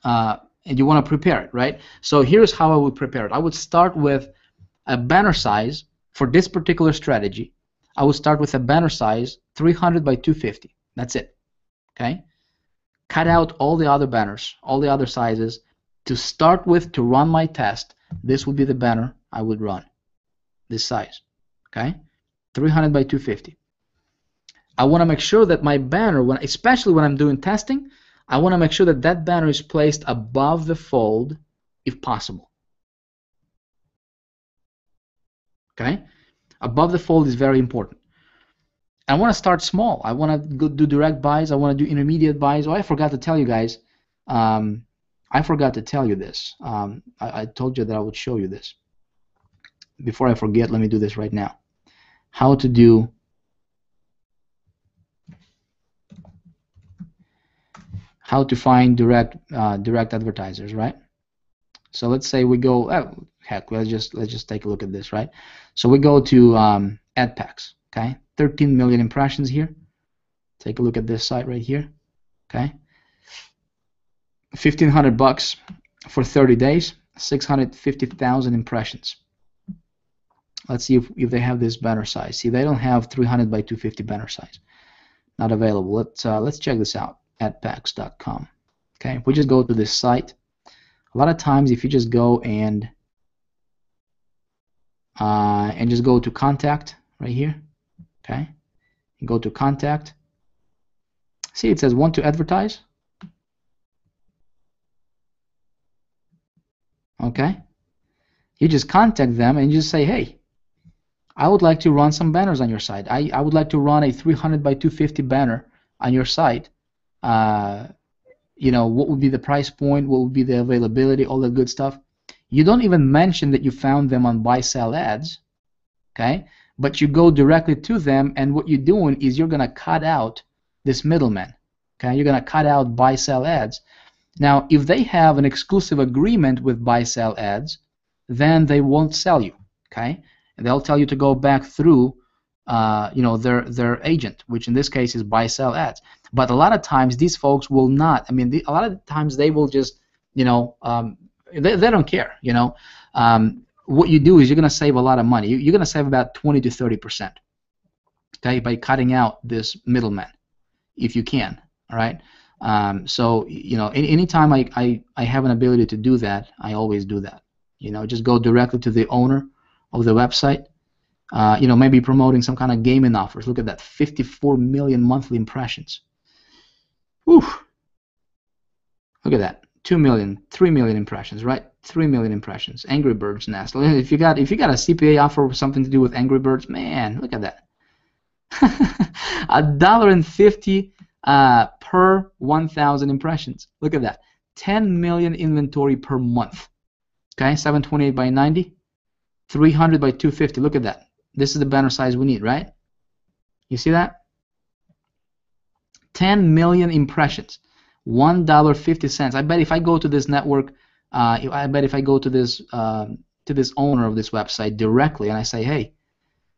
and you want to prepare it, right? So here's how I would prepare it. I would start with a banner size for this particular strategy. I would start with a banner size 300 by 250. That's it. Okay. Cut out all the other banners, all the other sizes. To start with, to run my test, this would be the banner I would run. This size. Okay. 300 by 250. I want to make sure that my banner, especially when I'm doing testing, I want to make sure that that banner is placed above the fold if possible. Okay, above the fold is very important. I want to start small. I want to do direct buys. I want to do intermediate buys. Oh, I forgot to tell you guys. I forgot to tell you this. I told you that I would show you this. Before I forget, let me do this right now. How to find direct advertisers, right? So let's say we go. Oh, heck, let's just take a look at this, right? So we go to ad packs. Okay, 13 million impressions here. Take a look at this site right here. Okay, $1,500 for 30 days, 650,000 impressions. Let's see if they have this banner size. See, they don't have 300 by 250 banner size. Not available. Let's check this out. Adpacks.com. Okay, we just go to this site. A lot of times, if you just go and just go to contact right here, okay, you go to contact. See, it says want to advertise. Okay, you just contact them and you just say, hey, I would like to run some banners on your site. I would like to run a 300 by 250 banner on your site. What would be the price point, what would be the availability, all that good stuff. You don't even mention that you found them on buy-sell ads, okay? But you go directly to them, and what you're doing is you're going to cut out this middleman, okay? You're going to cut out buy-sell ads. Now, if they have an exclusive agreement with buy-sell ads, then they won't sell you, okay? And they'll tell you to go back through their agent, which in this case is buy-sell ads. But a lot of times these folks will not. I mean, a lot of times they will just, they don't care. What you do is you're going to save a lot of money. You're going to save about 20 to 30%. Okay, by cutting out this middleman, if you can. All right. So anytime I have an ability to do that, I always do that. Just go directly to the owner of the website. Maybe promoting some kind of gaming offers. Look at that, 54 million monthly impressions. Whew. Look at that, 2 million, 3 million impressions, right? 3 million impressions. Angry Birds Nest. If you got a CPA offer with something to do with Angry Birds, man, look at that. $1.50 per 1,000 impressions. Look at that. 10 million inventory per month. Okay, 728 by 90, 300 by 250. Look at that. This is the banner size we need, right? You see that? 10 million impressions, $1.50. I bet if I go to this network, I bet if I go to this owner of this website directly and I say, hey,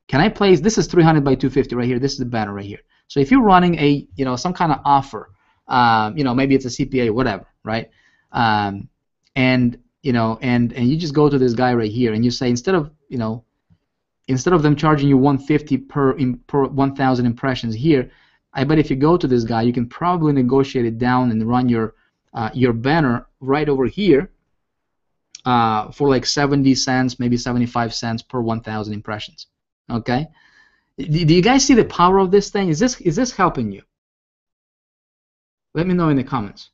can I place? This is 300 by 250 right here. This is the banner right here. So if you're running a some kind of offer, maybe it's a CPA, whatever, right? And you just go to this guy right here and you say, instead of instead of them charging you 150 per 1,000 impressions here, I bet if you go to this guy, you can probably negotiate it down and run your banner right over here for like 70 cents, maybe 75 cents per 1,000 impressions. Okay, do you guys see the power of this thing? Is this helping you? Let me know in the comments.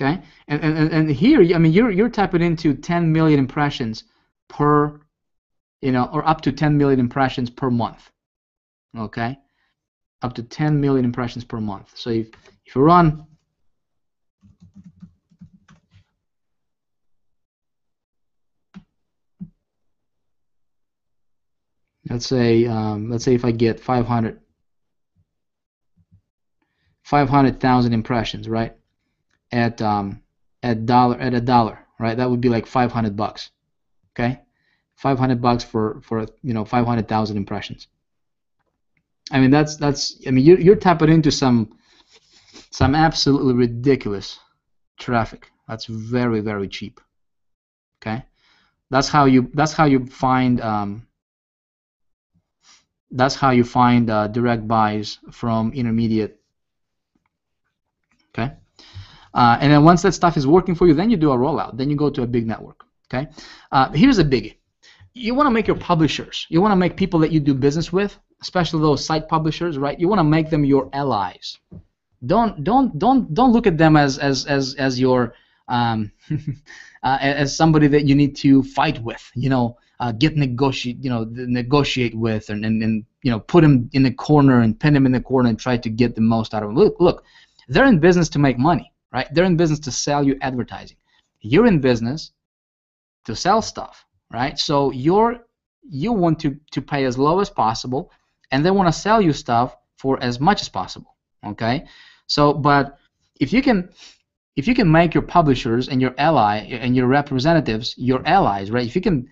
Okay, and here, I mean, you're tapping into 10 million impressions per, or up to 10 million impressions per month. Okay, up to 10 million impressions per month. So if you run, let's say if I get 500,000 impressions, right? At a dollar, right? That would be like $500. Okay, $500 for 500,000 impressions. I mean that's I mean you're tapping into some absolutely ridiculous traffic. That's very, very cheap. Okay, that's how you find direct buys from intermediate. Okay. And then once that stuff is working for you, then you do a rollout. Then you go to a big network. Okay. Here's a biggie. You want to make your publishers. You want to make people that you do business with, especially those site publishers, right? You want to make them your allies. Don't look at them as your as somebody that you need to fight with. Negotiate with, and put them in the corner and pin them in the corner and try to get the most out of them. Look, they're in business to make money. Right? They're in business to sell you advertising. You're in business to sell stuff, right? So you want to pay as low as possible, and they want to sell you stuff for as much as possible. Okay? So, but if you can make your publishers and your ally and your representatives your allies, right? If you can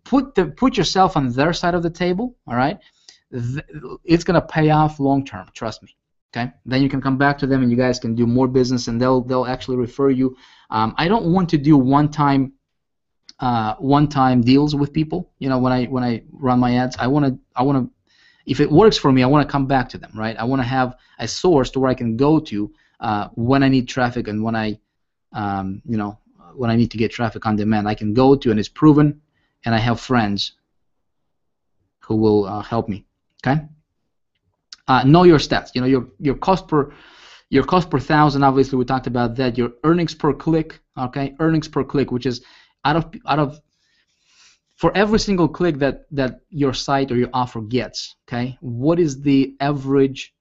put yourself on their side of the table, all right, it's gonna pay off long term. Trust me. Okay, then you can come back to them and you guys can do more business, and they'll actually refer you. I don't want to do one-time deals with people. When I run my ads, I want to if it works for me, I want to come back to them, right? I want to have a source to where I can go to when I need traffic and when I when I need to get traffic on demand. I can go to, and it's proven, and I have friends who will help me. Okay. Know your stats. Your cost per thousand. Obviously, we talked about that. Your earnings per click. Okay, earnings per click, which is out of for every single click that your site or your offer gets. Okay, what is the average?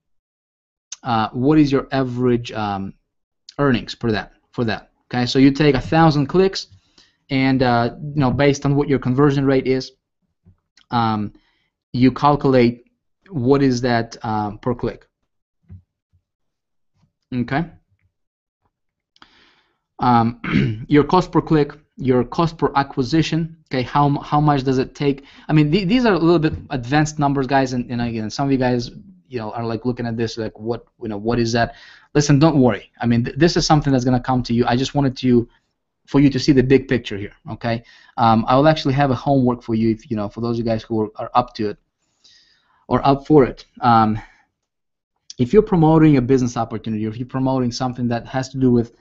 What is your average earnings for that? Okay, so you take 1,000 clicks, and based on what your conversion rate is, you calculate what is that per click. Okay. Your cost per click, your cost per acquisition. Okay, how much does it take? I mean, these are a little bit advanced numbers, guys, and again, some of you guys are like looking at this like, what is that? Listen, don't worry. I mean, this is something that's gonna come to you. I just wanted for you to see the big picture here. Okay. I will actually have a homework for you, if for those of you guys who are up to it or up for it. If you're promoting a business opportunity, or if you're promoting something that has to do with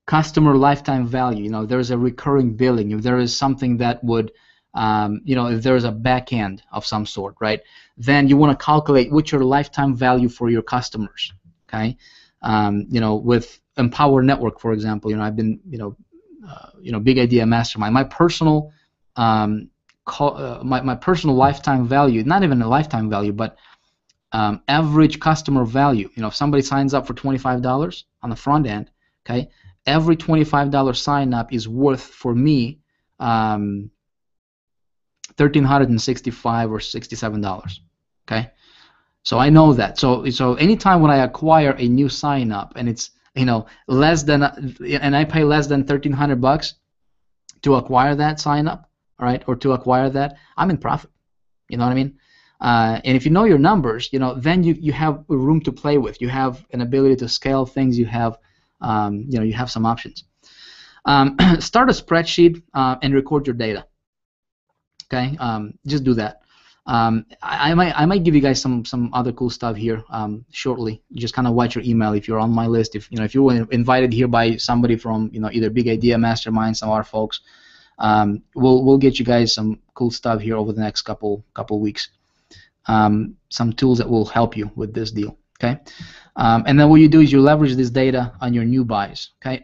customer lifetime value, there's a recurring billing, if there is something that would, if there's a back end of some sort, right, then you want to calculate what's your lifetime value for your customers. Okay. With Empower Network, for example, I've been, Big Idea Mastermind. My personal my personal lifetime value, not even a lifetime value, but average customer value. If somebody signs up for $25 on the front end, okay, every $25 sign up is worth for me $1,365 or $67. Okay, so I know that. So anytime when I acquire a new sign up and it's less than, and I pay less than $1,300 to acquire that sign up, all right, or to acquire that, I'm in profit. You know what I mean? And if you know your numbers, then you have room to play with. You have an ability to scale things. You have you know, you have some options. Start a spreadsheet and record your data. Okay, just do that. I might give you guys some other cool stuff here shortly. Just kind of watch your email if you're on my list. If you know, if you were invited here by somebody from, you know, either Big Idea Mastermind, some of our folks, we'll get you guys some cool stuff here over the next couple weeks. Some tools that will help you with this deal. Okay, and then what you do is you leverage this data on your new buys. Okay,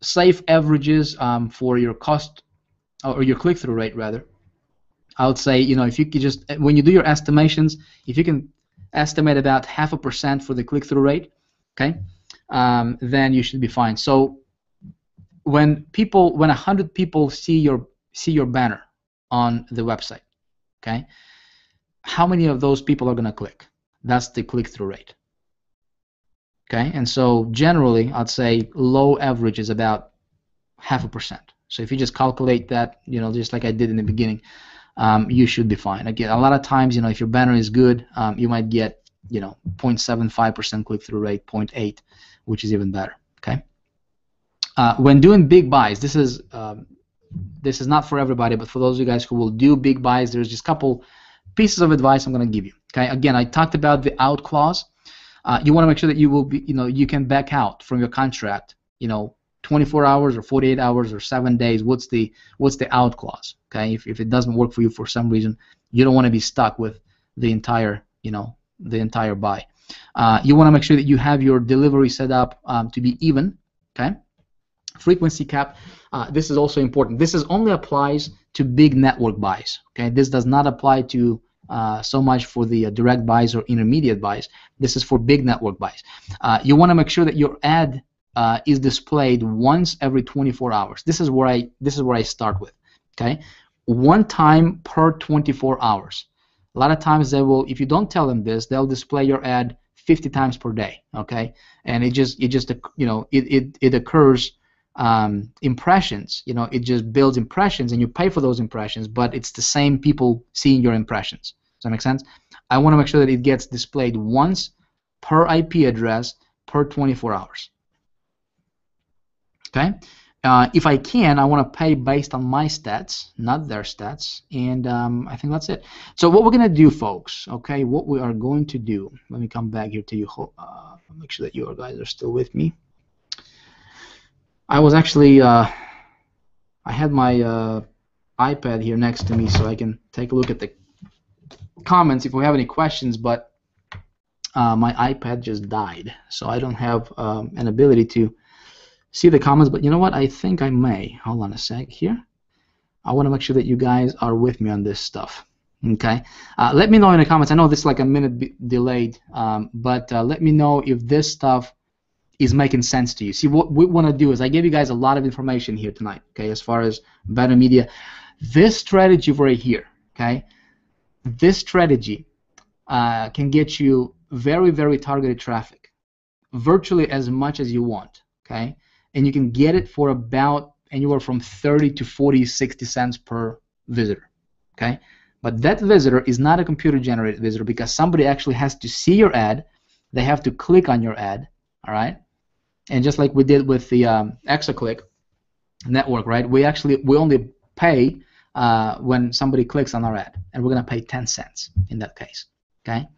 safe averages for your cost or your click-through rate rather. I would say, you know, if you could just, when you do your estimations, if you can estimate about 0.5% for the click-through rate, okay, then you should be fine. So when 100 people see your banner on the website, okay, how many of those people are going to click? That's the click-through rate. Okay, and so generally, I'd say low average is about 0.5%. So if you just calculate that, you know, just like I did in the beginning, you should be fine. Again, a lot of times, you know, if your banner is good, you might get, you know, 0.75% click-through rate, 0.8, which is even better. Okay. When doing big buys, this is not for everybody, but for those of you guys who will do big buys, there's just a couple pieces of advice I'm going to give you. Okay. Again, I talked about the out clause. You want to make sure that you will be, you know, you can back out from your contract, you know, 24 hours or 48 hours or 7 days. What's the out clause? Okay, if it doesn't work for you for some reason, you don't want to be stuck with the entire, you know, the entire buy. You want to make sure that you have your delivery set up to be even. Okay, frequency cap. This is also important. This is only applies to big network buys. Okay, this does not apply to so much for the direct buys or intermediate buys. This is for big network buys. You want to make sure that your ad is displayed once every 24 hours. This is where I start with. Okay, one time per 24 hours. A lot of times they will, if you don't tell them this, they'll display your ad 50 times per day. Okay, and it just you know, it occurs impressions. You know, it just builds impressions, and you pay for those impressions, but it's the same people seeing your impressions. Does that make sense? I want to make sure that it gets displayed once per IP address per 24 hours. Okay, if I can, I want to pay based on my stats, not their stats, and I think that's it. So what we're going to do, folks, okay, what we are going to do, let me come back here to you, make sure that you guys are still with me. I was actually, I had my iPad here next to me so I can take a look at the comments if we have any questions, but my iPad just died, so I don't have an ability to see the comments, but you know what? I think I may. Hold on a sec here. I want to make sure that you guys are with me on this stuff. Okay? Let me know in the comments. I know this is like a minute delayed, but let me know if this stuff is making sense to you. See, what we want to do is I gave you guys a lot of information here tonight, okay, as far as Banner Media. This strategy right here, okay, this strategy can get you very, very targeted traffic, virtually as much as you want, okay? And you can get it for about anywhere from 30 to 40, 60 cents per visitor, okay? But that visitor is not a computer-generated visitor because somebody actually has to see your ad. They have to click on your ad, all right? And just like we did with the Exoclick network, right? We only pay when somebody clicks on our ad, and we're gonna pay 10 cents in that case, okay?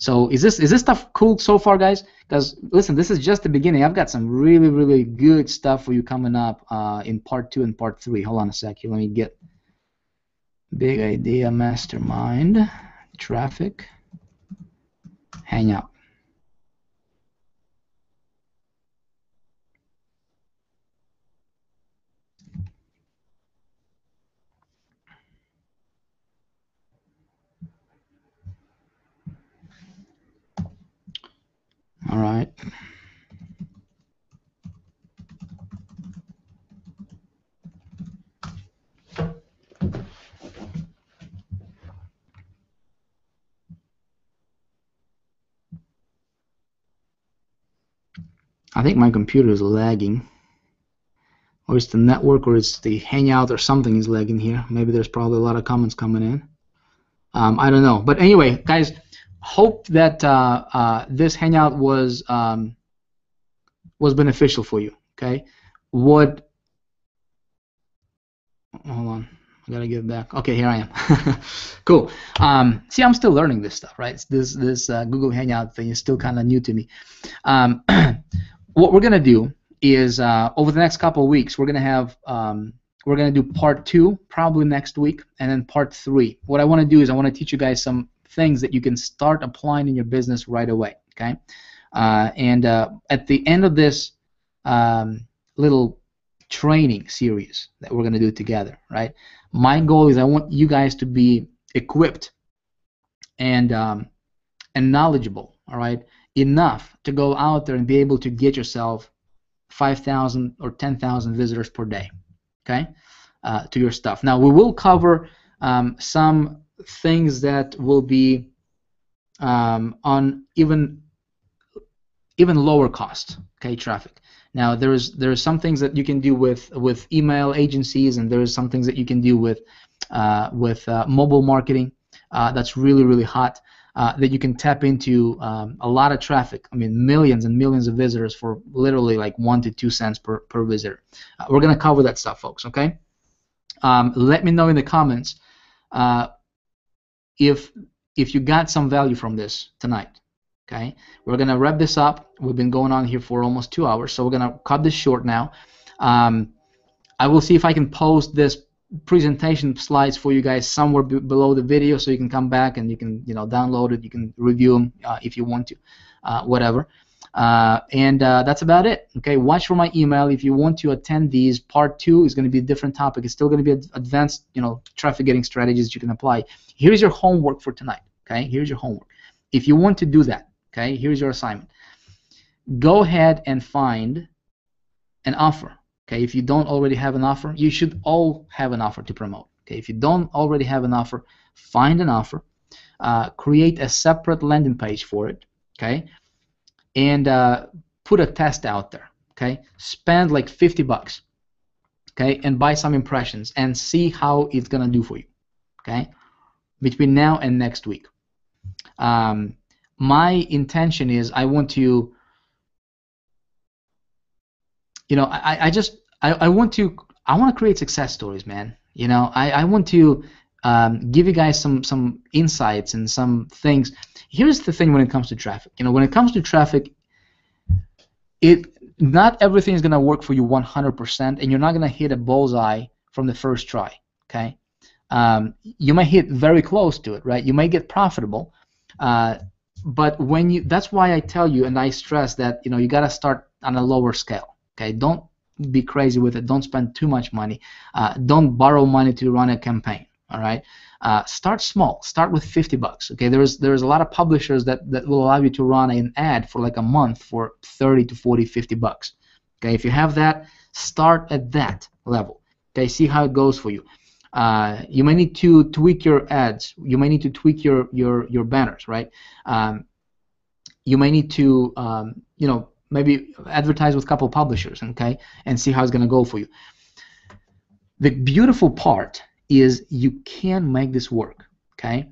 So is this stuff cool so far, guys? Because listen, this is just the beginning. I've got some really, really good stuff for you coming up in part 2 and part 3. Hold on a sec here. Let me get Big Idea Mastermind traffic Hangout. All right. I think my computer is lagging, or it's the network, or it's the Hangout, or something is lagging here. Maybe there's probably a lot of comments coming in. I don't know, but anyway, guys, hope that this Hangout was was beneficial for you. Okay, what? Hold on, I gotta get back. Okay, here I am. Cool. See, I'm still learning this stuff, right? This Google Hangout thing is still kind of new to me. What we're gonna do is over the next couple of weeks, we're gonna have we're gonna do part 2 probably next week, and then part 3. What I want to do is I want to teach you guys some things that you can start applying in your business right away. Okay, and at the end of this little training series that we're gonna do together, right? My goal is I want you guys to be equipped and knowledgeable, all right, enough to go out there and be able to get yourself 5,000 or 10,000 visitors per day, okay, to your stuff. Now we will cover some things that will be on even lower cost, okay, traffic. Now there's some things that you can do with email agencies, and there's some things that you can do with mobile marketing that's really hot. That you can tap into a lot of traffic. I mean, millions and millions of visitors for literally like 1 to 2 cents per visitor. We're gonna cover that stuff, folks. Okay. Let me know in the comments if you got some value from this tonight. Okay. We're gonna wrap this up. We've been going on here for almost 2 hours, so we're gonna cut this short now. I will see if I can post this presentation slides for you guys somewhere below the video, so you can come back and you can download it. You can review them if you want to, whatever. And that's about it. Okay, watch for my email if you want to attend these. Part 2 is going to be a different topic. It's still going to be advanced, traffic getting strategies that you can apply. Here's your homework for tonight. Okay, here's your homework. If you want to do that, okay, here's your assignment. Go ahead and find an offer. Okay, if you don't already have an offer, you should all have an offer to promote. Okay, if you don't already have an offer, find an offer, create a separate landing page for it. Okay, and put a test out there. Okay, spend like $50. Okay, and buy some impressions and see how it's gonna do for you. Okay, between now and next week. My intention is I want to. I want to create success stories, man. I want to give you guys some insights and some things. Here's the thing when it comes to traffic. When it comes to traffic, not everything is gonna work for you 100%, and you're not gonna hit a bullseye from the first try. Okay, you might hit very close to it, right? You might get profitable, but that's why I tell you and I stress that you gotta start on a lower scale. Okay, don't be crazy with it. Don't spend too much money. Don't borrow money to run a campaign. All right. Start small. Start with $50. Okay. There's a lot of publishers that will allow you to run an ad for like a month for 30 to 40, $50. Okay. If you have that, start at that level. Okay. See how it goes for you. You may need to tweak your ads. You may need to tweak your banners. Right. You may need to maybe advertise with a couple publishers, okay, and see how it's going to go for you. The beautiful part is you can make this work, okay?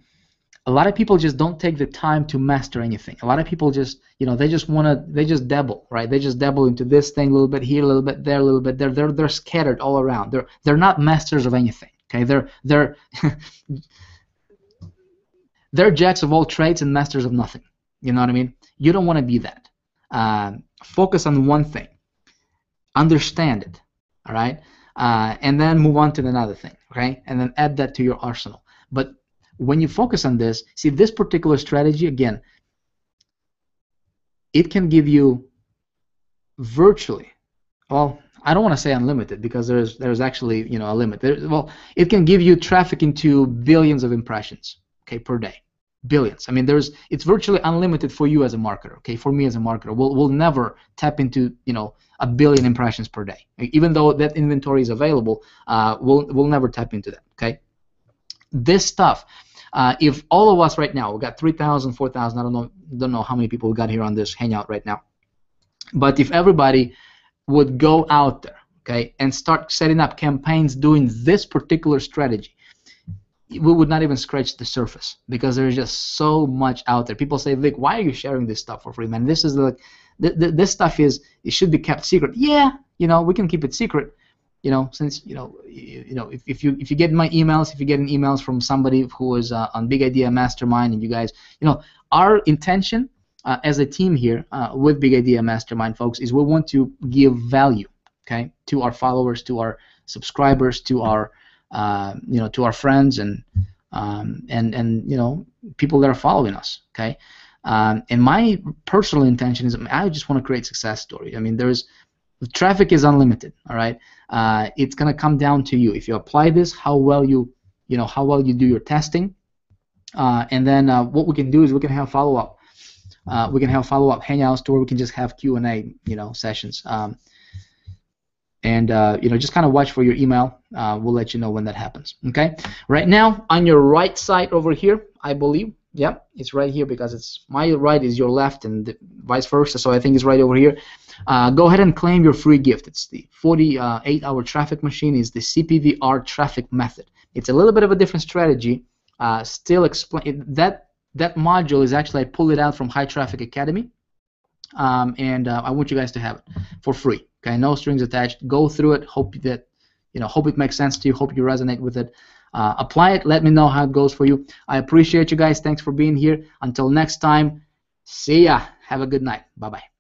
A lot of people just don't take the time to master anything. A lot of people just, they just dabble, right? They just dabble into this thing a little bit here, a little bit there, a little bit there. They're scattered all around. They're not masters of anything, okay? They're they're jacks of all trades and masters of nothing. You know what I mean? You don't want to be that. Focus on one thing, understand it, all right, and then move on to another thing, okay, and then add that to your arsenal. But when you focus on this, see, this particular strategy, again, it can give you virtually, well, I don't want to say unlimited because there's actually a limit. It can give you traffic into billions of impressions, okay, per day. Billions. I mean, it's virtually unlimited for you as a marketer. Okay, for me as a marketer, we'll never tap into a billion impressions per day. Even though that inventory is available, we'll never tap into that. Okay, this stuff. If all of us right now, we got 3,000, 4,000. I don't know how many people we got here on this hangout right now. But if everybody would go out there, okay, and start setting up campaigns doing this particular strategy, we would not even scratch the surface because there's just so much out there. People say, Vic, why are you sharing this stuff for free, man? This is this stuff it should be kept secret. Yeah, we can keep it secret. Since if you get my emails, if you're getting emails from somebody who is on Big Idea Mastermind, and you guys, our intention as a team here with Big Idea Mastermind, folks, is we want to give value, okay, to our followers, to our subscribers, to our to our friends and people that are following us, okay. And my personal intention is I just want to create success stories. I mean, traffic is unlimited, all right. It's gonna come down to you. If you apply this, how well you do your testing, and then what we can do is we can have follow-up. We can have follow-up hangouts to where we can just have Q&A, sessions. And just kind of watch for your email. We'll let you know when that happens. Okay. Right now, on your right side over here, I believe. Yep, it's right here because it's my right is your left and vice versa. So I think it's right over here. Go ahead and claim your free gift. It's the 48-hour traffic machine. Is the CPVR traffic method. It's a little bit of a different strategy. Still explain that module is actually I pulled it out from High Traffic Academy, and I want you guys to have it for free. Okay, no strings attached. Go through it. Hope it makes sense to you. Hope you resonate with it. Apply it. Let me know how it goes for you. I appreciate you guys. Thanks for being here. Until next time, see ya. Have a good night. Bye-bye.